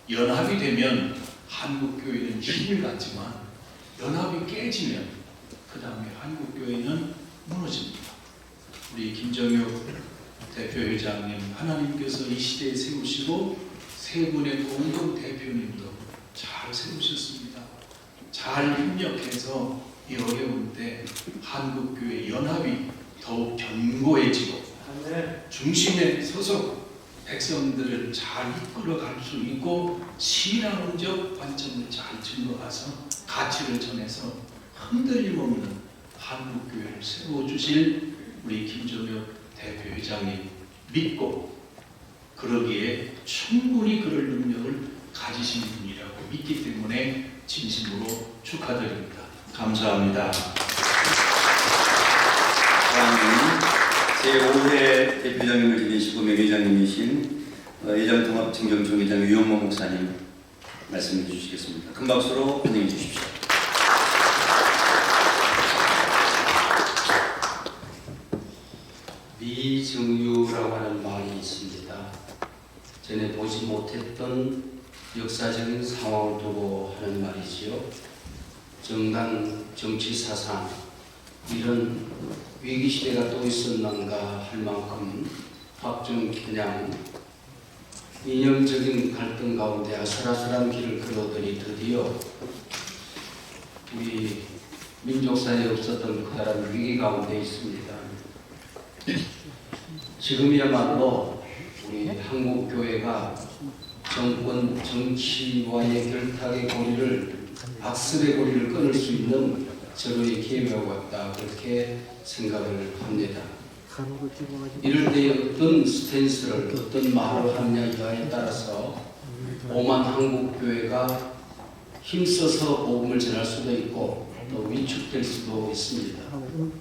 연합이 되면 한국교회는 힘을 갖지만 연합이 깨지면 그 다음에 한국교회는 무너집니다. 우리 김정혁 대표회장님, 하나님께서 이 시대에 세우시고 세 분의 공동 대표님도 잘 세우셨습니다. 잘 협력해서 이 어려운 때 한국교회 연합이 더욱 견고해지고 중심에 서서 백성들을 잘 이끌어갈 수 있고 신앙적 관점을 잘 증거가서 가치를 전해서 흔들림 없는 한국교회를 세워주실 우리 김정혁 대표회장님 믿고, 그러기에 충분히 그럴 능력을 가지신 분이라고 믿기 때문에 진심으로 축하드립니다. 감사합니다. 다음은 제5회 대표장님을 지내시고 명예장님이신 예장통합청정총회장 유영모 목사님 말씀해 주시겠습니다. 큰 박수로 환영해 주십시오. 미정유라고 하는 말이 있습니다. 전에 보지 못했던 역사적인 상황을 두고 하는 말이지요. 정당, 정치 사상 이런 위기 시대가 또 있었는가 할 만큼 확정 편향 이념적인 갈등 가운데 아슬아슬한 길을 걸어오더니 드디어 우리 민족사에 없었던 그다란 위기 가운데 있습니다. 지금이야말로 우리 한국교회가 정권, 정치와의 결탁의 고리를 악습의 고리를 끊을 수 있는 절호의 기회가 왔다 그렇게 생각을 합니다. 이럴 때 어떤 스탠스를 어떤 말을 하느냐에 따라서 오만 한국교회가 힘써서 복음을 전할 수도 있고 또 위축될 수도 있습니다.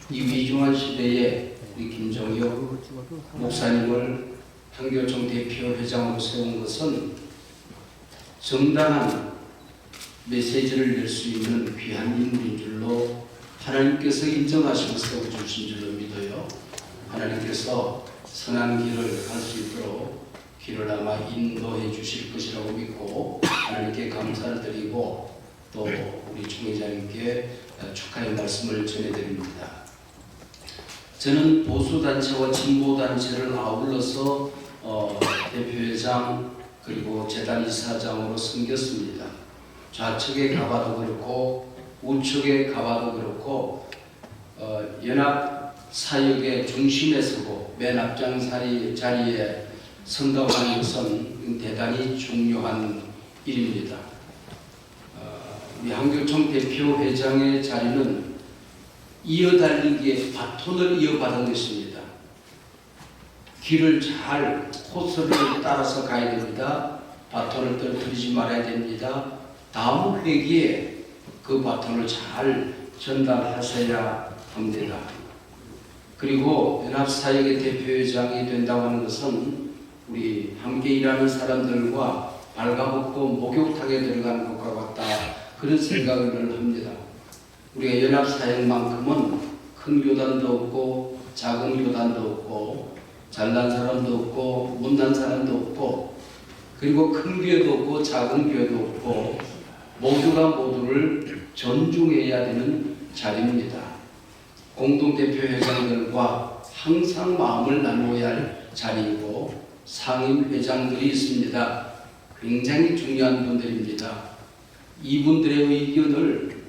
이 위중한 시대에 우리 김종혁 목사님을 한교총 대표회장으로 세운 것은 정당한 메시지를 낼 수 있는 귀한 인물인 줄로 하나님께서 인정하시고 세워주신 줄로 믿어요. 하나님께서 선한 길을 갈 수 있도록 길을 아마 인도해 주실 것이라고 믿고 하나님께 감사를 드리고 또 우리 총회장님께 축하의 말씀을 전해드립니다. 저는 보수단체와 진보단체를 아울러서 대표회장 그리고 재단 이사장으로 섬겼습니다. 좌측에 가봐도 그렇고 우측에 가봐도 그렇고 연합 사역의 중심에 서고 맨 앞장 자리에 선다고 하는 것은 대단히 중요한 일입니다. 우리 한교총 대표회장의 자리는 이어달리기에 바톤을 이어받은 것입니다. 길을 잘 코스를 따라서 가야 됩니다. 바톤을 떨어뜨리지 말아야 됩니다. 다음 회기에 그 바톤을 잘 전달하셔야 합니다. 그리고 연합사역의 대표회장이 된다고 하는 것은 우리 함께 일하는 사람들과 발가벗고 목욕탕에 들어가는 것과 같다 그런 생각을 늘 합니다. 우리가 연합사역만큼은 큰 교단도 없고 작은 교단도 없고 잘난 사람도 없고 못난 사람도 없고 그리고 큰 교회도 없고 작은 교회도 없고 모두가 모두를 존중해야 되는 자리입니다. 공동대표회장들과 항상 마음을 나누어야 할 자리이고 상임회장들이 있습니다. 굉장히 중요한 분들입니다. 이분들의 의견을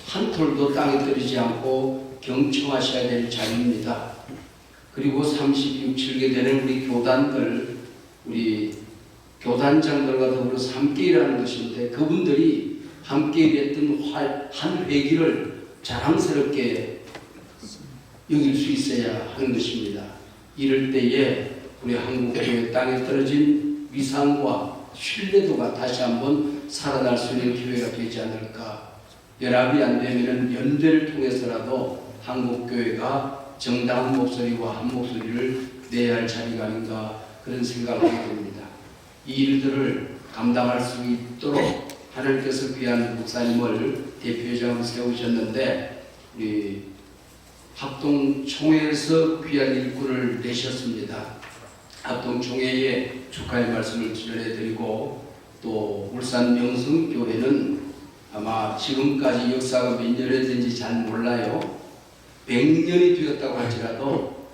한 톨도 땅에 떨어지지 않고 경청하셔야 될 자리입니다. 그리고 36, 7개 되는 우리 교단들, 우리 교단장들과 더불어서 함께 일하는 것인데 그분들이 함께 일했던 한 회기를 자랑스럽게 여길 수 있어야 하는 것입니다. 이럴 때에 우리 한국교회 땅에 떨어진 위상과 신뢰도가 다시 한번 살아날 수 있는 기회가 되지 않을까. 연합이 안 되면 연대를 통해서라도 한국교회가 정당한 목소리와 한 목소리를 내야 할 자리가 아닌가 그런 생각을 하게 됩니다. 이 일들을 감당할 수 있도록 하나님께서 귀한 목사님을 대표회장으로 세우셨는데 우리 합동총회에서 귀한 일꾼을 내셨습니다. 합동총회에 축하의 말씀을 전해드리고 또 울산 명성교회는 아마 지금까지 역사가 몇 년이 된지 잘 몰라요. 100년이 되었다고 할지라도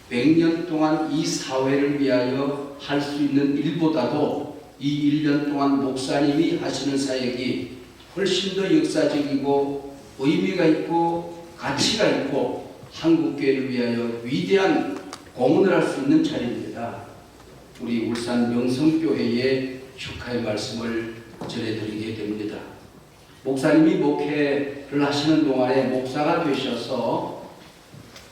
100년 동안 이 사회를 위하여 할 수 있는 일보다도 이 1년 동안 목사님이 하시는 사역이 훨씬 더 역사적이고 의미가 있고 가치가 있고 한국교회를 위하여 위대한 공헌을 할 수 있는 자리입니다. 우리 울산 명성교회에 축하의 말씀을 전해드리게 됩니다. 목사님이 목회를 하시는 동안에 목사가 되셔서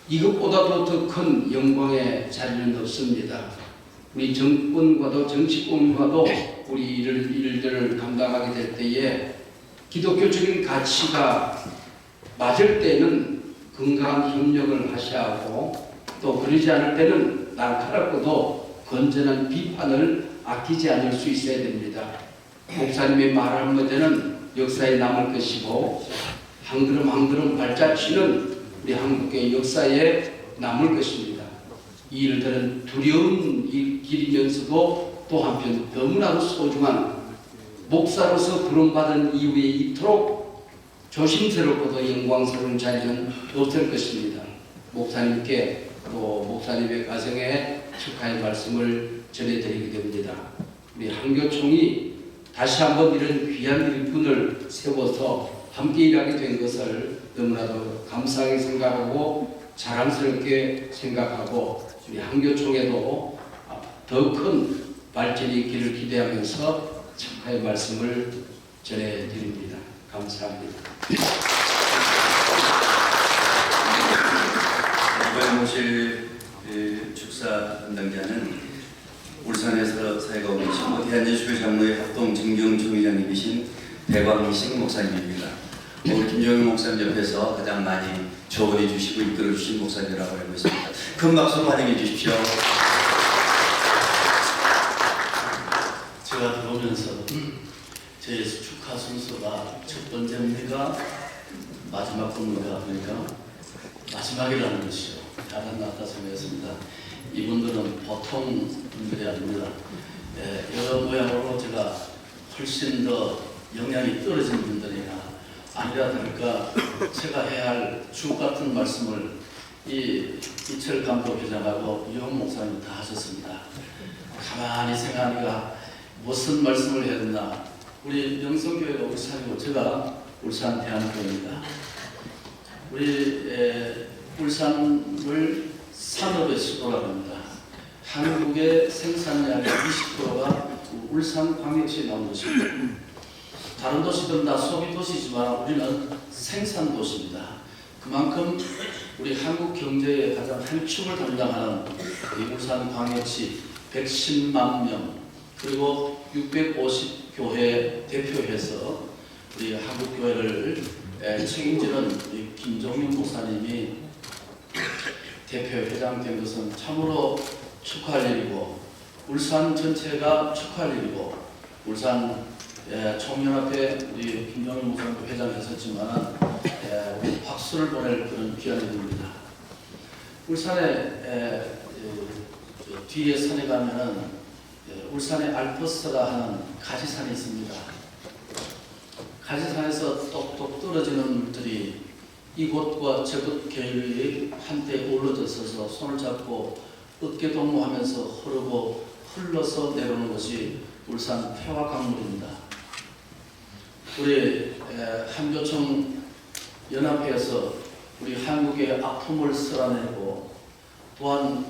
이것보다도 더 큰 영광의 자리는 없습니다. 우리 정권과도 정치권과도 우리 일들을 감당하게 될 때에 기독교적인 가치가 맞을 때는 건강한 협력을 하셔야 하고 또 그러지 않을 때는 날카롭고도 건전한 비판을 아끼지 않을 수 있어야 됩니다. 목사님의 말 한마디는 역사에 남을 것이고 한 걸음 한 걸음 발자취는 우리 한국의 역사에 남을 것입니다. 이 일들은 두려운 길이면서도 또 한편 너무나도 소중한 목사로서 부름받은 이후에 이토록 조심스럽고도 영광스러운 자리는 없을 것입니다. 목사님께 또 목사님의 가정에 축하의 말씀을 전해드리게 됩니다. 우리 한교총이 다시 한번 이런 귀한 일꾼을 세워서 함께 일하게 된 것을 너무나도 감사하게 생각하고 자랑스럽게 생각하고 우리 한교총에도 더 큰 발전이 있기를 기대하면서 축하의 말씀을 전해드립니다. 감사합니다. 이번 모실 축사 담당자는 울산에서 사역하고 계시고 대한예수교 장로회 합동 증경총회장님이신 배광식 목사님입니다. 우리 김종영 목사님 옆에서 가장 많이 조언해 주시고 이끌어 주신 목사님이라고 알고 있습니다. 큰 박수로 환영해 주십시오. 제가 들어오면서 제 축하 순서가 첫 번째입니까? 마지막 분인가 보니까 마지막이라는 것이요. 야단 났다 생각했습니다. 이분들은 보통 분들이 아닙니다. 여러 모양으로 제가 훨씬 더 영향이 떨어진 분들이나 아니라 다를까 제가 해야 할 주옥 같은 말씀을 이철 감독회장하고 이용 목사님 다 하셨습니다. 가만히 생각하니까 무슨 말씀을 해야 되나. 우리 명성교회가 울산이고 제가 울산 대한교회입니다. 우리 울산을 산업의 수도라고 합니다. 한국의 생산량의 20%가 울산광역시에 나온 것입니다. 다른 도시들은 다 소비도시지만 우리는 생산도시입니다. 그만큼 우리 한국 경제의 가장 한 축을 담당하는 울산광역시 110만 명 그리고 650교회 대표해서 우리 한국교회를 책임지는 우리 김종윤 목사님이 대표회장 된 것은 참으로 축하할 일이고 울산 전체가 축하할 일이고 울산 총연합회 우리 김종윤 목사님도 회장했었지만 박수를 보낼 그런 귀한 일입니다. 울산에 뒤에 산에 가면은 울산에 알프스가 하는 가지산이 있습니다. 가지산에서 똑똑 떨어지는 물들이 이곳과 저곳 계율이 한때 올라져서 손을 잡고 어깨동무하면서 흐르고 흘러서 내려오는 것이 울산 태화강물입니다. 우리 한교총 연합회에서 우리 한국의 아픔을 쓸어내고 또한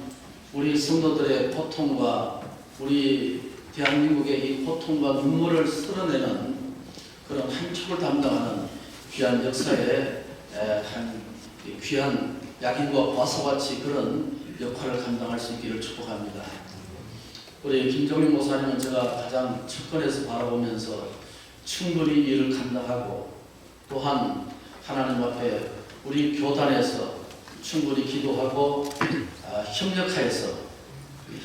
우리 성도들의 고통과 우리 대한민국의 이 고통과 눈물을 쓸어내는 그런 한 축을 담당하는 귀한 역사에 한 귀한 약인과 과서같이 그런 역할을 감당할 수 있기를 축복합니다. 우리 김종인 목사님은 제가 가장 측근에서 바라보면서 충분히 일을 감당하고 또한 하나님 앞에 우리 교단에서 충분히 기도하고 협력하여서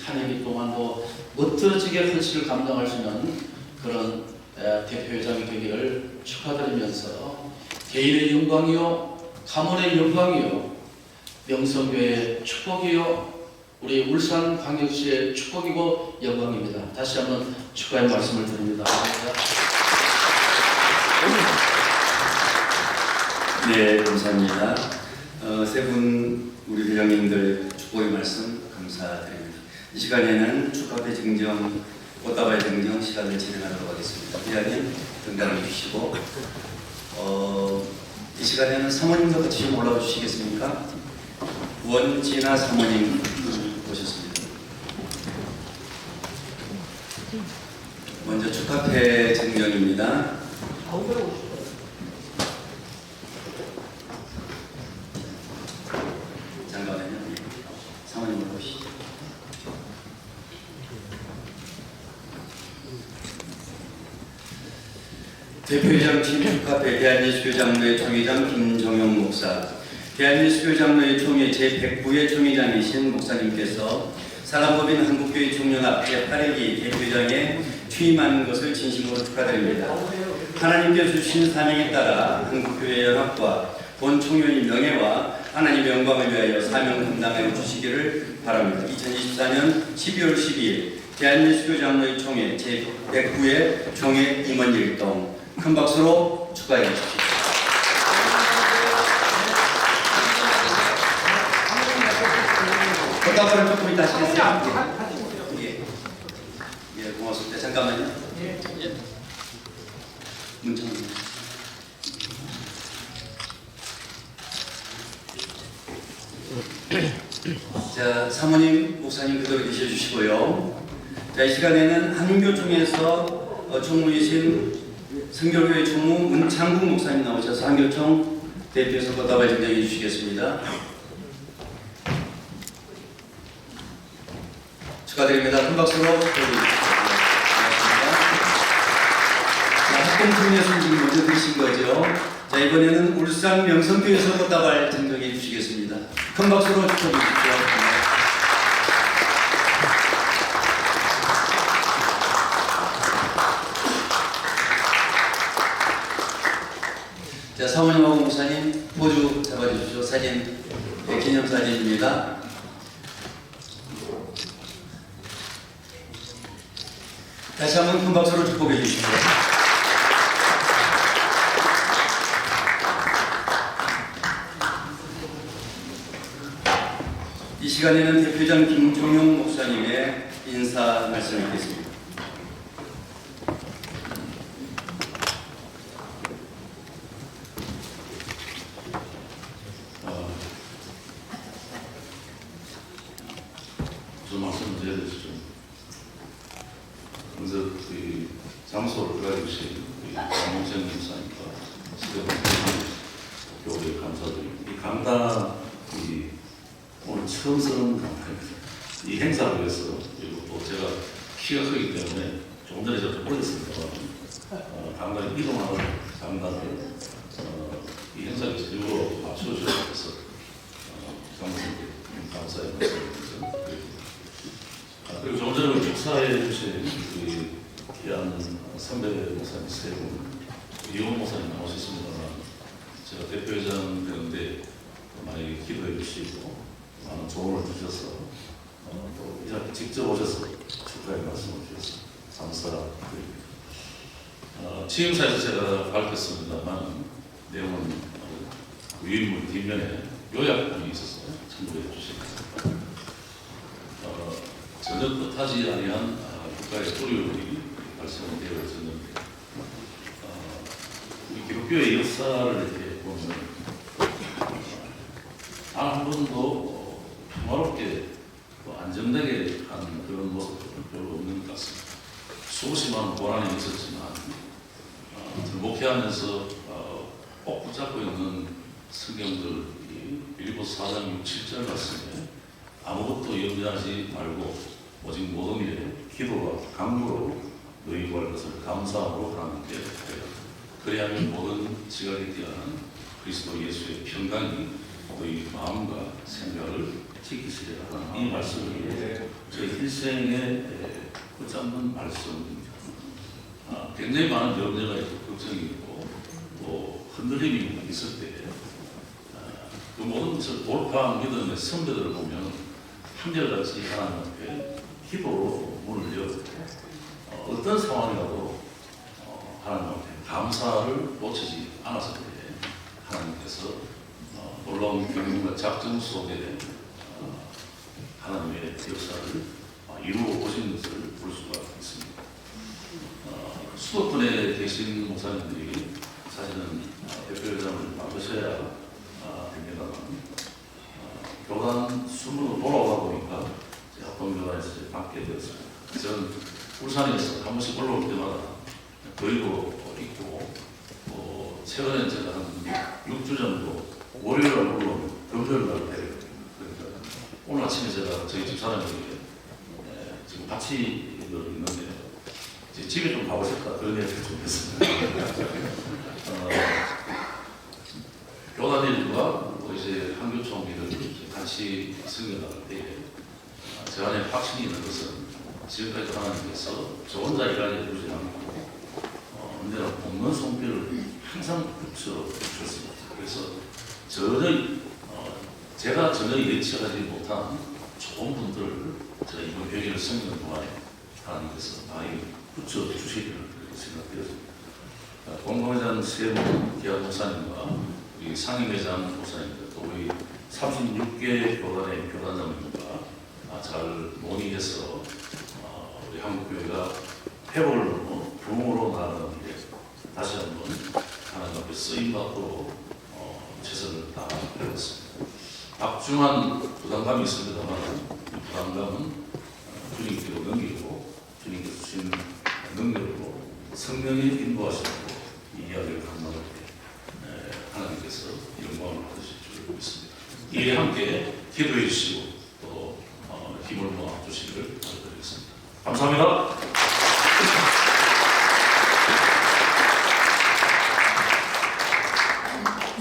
한 해기 동안도 멋들어지게 헌신을 감당할 수 있는 그런 대표회장이 되기를 축하드리면서 개인의 영광이요 가문의 영광이요 명성교회의 축복이요 우리 울산광역시의 축복이고 영광입니다. 다시 한번 축하의 말씀을 드립니다. 네, 감사합니다. 세 분 우리 회장님들 축복의 말씀 감사드립니다. 이 시간에는 축하회 증정, 꽃다발 증정 시간을 진행하도록 하겠습니다. 회장님 등단해 주시고 이 시간에는 사모님도 같이 좀 올라와 주시겠습니까? 원진아 사모님 오셨습니다. 먼저 축하회 증정입니다. 잠깐만요. 사모님 올라오시죠. 대표회장 친축카페 대한예수교 장로회 총회장 김정영 목사, 대한예수교 장로회 총회 제109회 총회장이신 목사님께서 사랑법인 한국교회 총연합 제8회기 대표장에 취임하는 것을 진심으로 축하드립니다. 하나님께 주신 사명에 따라 한국교회 연합과 본 총연의 명예와 하나님의 영광을 위하여 사명 감당하여 주시기를 바랍니다. 2024년 12월 12일 대한예수교 장로회 총회 제109회 총회 임원일동 큰 박수로 축하해 주십시오. 꽃다발을 조금 이따 하시겠어요? 예, 고맙습니다. 잠깐만요. 문자. 자, 사모님, 목사님 그대로 계셔주시고요. 자, 이 시간에는 한교총에서 총무이신 성결교회 총무 문창국 목사님 나오셔서 한교총 대표에서 꽃다발 증정해 주시겠습니다. 축하드립니다. 큰 박수로 보여주십시오. 학공총회에서 지금 먼저 드신 거죠. 자, 이번에는 울산 명성교에서 꽃다발 증정해 주시겠습니다. 큰 박수로 축하드립시오. 자, 사모님하고 목사님 포즈 잡아주십시오. 사진, 네, 기념사진입니다. 다시 한번 큰 박수로 축복해 주십시오. 이 시간에는 대표장 김종용 목사님의 인사 말씀을 듣겠습니다. 좀 말씀을 드려야 되시죠. 먼저 그 장소를 가져주신 장문생 목사님과 교회 감사드립니다. 이 강단이 오늘 처음 쓰는 강단입니다. 이 행사를 위해서 그리고 또 제가 키가 크기 때문에 조금 전에 제가 좀 올렸습니다. 강단에 이동하는 강단을 이 행사에 일부러 맞춰주셔서 장문생께 감사의 말씀을 드립니다. 그리고 좀 전에 축사해 주신 그 귀한 선배 목사님 세 분, 이용 목사님 나오셨습니다만 제가 대표회장 되는데 많이 기도해 주시고 많은 조언을 주셔서 또 이렇게 직접 오셔서 축하의 말씀을 주셔서 감사드립니다. 취임사에서 제가 밝혔습니다만 내용은 위인물 뒷면에 요약본이 있어서 참고해 주십니다. 전혀 뜻하지 아니한 국가의 뿌리를 발생되어 있었는데 우리 기독교의 역사를 이렇게 보면 단 한 번도 평화롭게 안정되게 하는 그런 모습은 별로 없는 것 같습니다. 수없이만 고난이 있었지만 목회하면서 꼭 붙잡고 있는 성경들 빌립보서 4장 6, 7절 말씀에 아무것도 염려하지 말고 오직 모든 일에 기도와 간구로 너희 구할 것을 감사함으로 하나님께 하라. 그리하면 모든 지각에 뛰어난 그리스도 예수의 평강이 너희 마음과 생각을 지키시리라 하는 이 말씀을 저희 일생에 붙잡는 말씀입니다. 굉장히 많은 염려가 있고 걱정이 있고 또 흔들림이 있을 때 그 모든 것을 돌파한 믿음의 선배들을 보면 한결같이 하나님 앞에 기도로 문을 열고 어떤 상황이라도 하나님 앞에 감사를 놓치지 않았을 때 하나님께서 놀라운 경륜과 작정 속에 하나님의 역사를 이루어 오신 것을 볼 수가 있습니다. 수도권에 계신 목사님들이 사실은 대표회장을 맡으셔야 됩니다만 교단 순으로 돌아오다 보니까 합동교단에서 맡게 되었습니다. 저는 울산에서 한 번씩 올라올 때마다 거의도 있고 최근에 제가 한 6주 전도 월요일 날 올라오면 금요일 날 데려요. 그러니까 오늘 아침에 제가 저희 집사람에게 지금 같이 있는데 집에 좀 가보셨다 그런 얘기를 좀 했습니다. 교단 일과 이제 같이 승려할 때 제 안에 확신이 있는 것은 지금까지 하나님께서 저 혼자 일하게 두지 않고 언제나 없는 손길을 항상 붙여주셨습니다. 그래서 제가 전혀 예측하지 못한 좋은 분들을 제가 이번 회개를 섬기는 동안에 하나님께서 많이 붙여주시기를 생각되었습니다. 공동회장 세 분 기아 목사님과 우리 상임회장 목사님과 또 우리 36개 교단의 교단장님과 잘 논의해서 우리 한국교회가 회복을 부흥으로 나아가는 일에 다시 한번 하나님 앞에 쓰임받도록 최선을 다해봤습니다. 박중한 부담감이 있습니다만 이 부담감은 주님께로 넘기고 주님께서 주신 능력으로 성령의 인도하심으로 이 이야기를 감당할 때 하나님께서 영광을 받으실 줄 믿습니다. 이에 함께 기도해 주시고 또 힘을 모아 주시기를 부탁드리겠습니다. 감사합니다.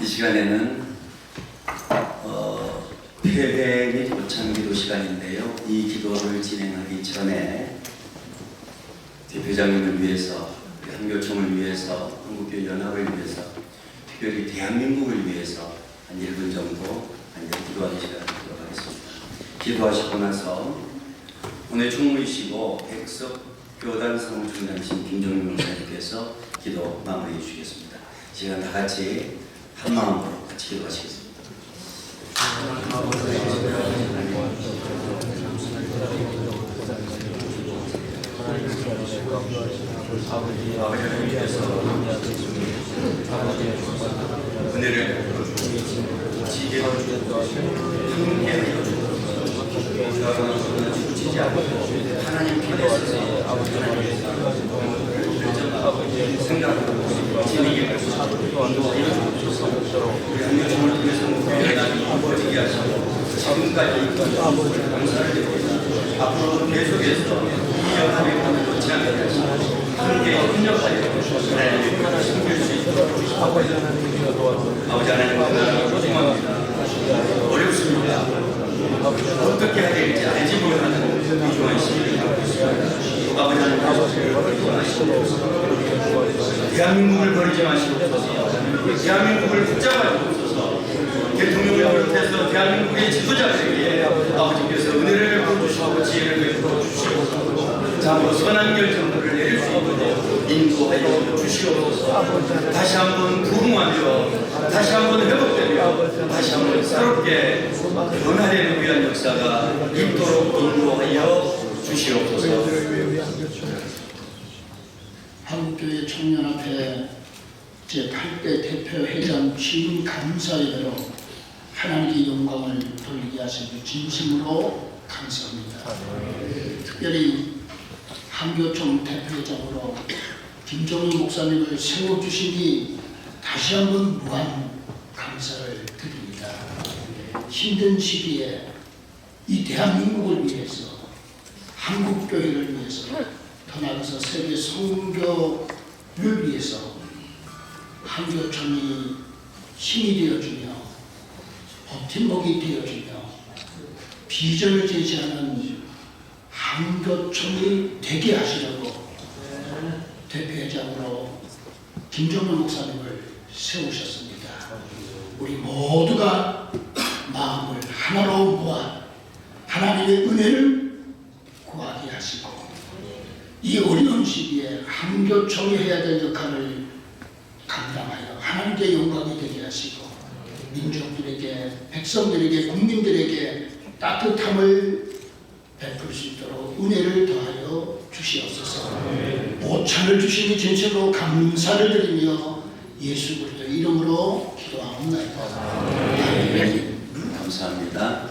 이 시간에는 회개 및 오찬기도 시간인데요. 이 기도를 진행하기 전에 대표장님을 위해서, 한교총을 위해서, 한국교회 연합을 위해서, 특별히 대한민국을 위해서 한 1분 정도 기도하는 시간을 갖도록 하겠습니다. 기도하시고 나서 오늘 총무이시고 백석교단 사무총장이신 김정민 목사님께서 기도 마무리해 주시겠습니다. 시간 다 같이 한 마음으로 같이 기도하시겠습니다. 아버지 하나님께서 은혜를 지게 주시지 않고 하나님 편에서 생각하고 진리게 말씀하시고 우리 한교총을 통해서 아버지게 하시고 지금까지 감사를 드립니다. 앞으로 계속해서 이 연합의 놓지 않게 하시고 함께 협력하여 하나님을 섬길 수 있도록 아버지 하나님 소중합니다. 어렵습니다. 어떻게 해야 될지 알지 못하는 이중한 시민을 갖고 있습니다. 아버지 하나님 버리지 마시고 대한민국을 버리지 마시고 대한민국을 붙잡아 주옵소서. 대통령을 비롯해서 대한민국의 지도자들에게 아버지께서 은혜를 베풀어주시고 지혜를 베풀어주시고 참으로 선한 결정들을 내릴 수 있도록 인도하여 주시옵소서. 다시 한번 부흥하며 다시 한번 회복되며 다시 한번 새롭게 변화되는 위한 역사가 있도록 인도하여 주시옵소서. 한국교회 청년합회 제8대 대표회장 취임 감사예배로 하나님께 영광을 돌리게 하시고 진심으로 감사합니다. 특별히 한교총 대표회장으로 김종민 목사님을 세워주시니 다시 한번 무한 감사를 드립니다. 힘든 시기에 이 대한민국을 위해서, 한국교회를 위해서, 더 나아가서 세계 선교를 위해서 한교총이 힘이 되어주며 버팀목이 되어주며 비전을 제시하는 한교총이 되게 하시려고 대표회장으로 김종민 목사님을 세우셨습니다. 우리 모두가 마음을 하나로 모아 하나님의 은혜를 구하게 하시고 이 어려운 시기에 한교총이 해야 될 역할을 감당하여 하나님께 영광이 되게 하시고 민족들에게, 백성들에게, 국민들에게 따뜻함을 베풀 수 있도록 은혜를 더하여 주시옵소서. 오찬을 주시니 진심으로 감사를 드리며 예수 그리스도 이름으로 기도하옵나이다. 감사합니다.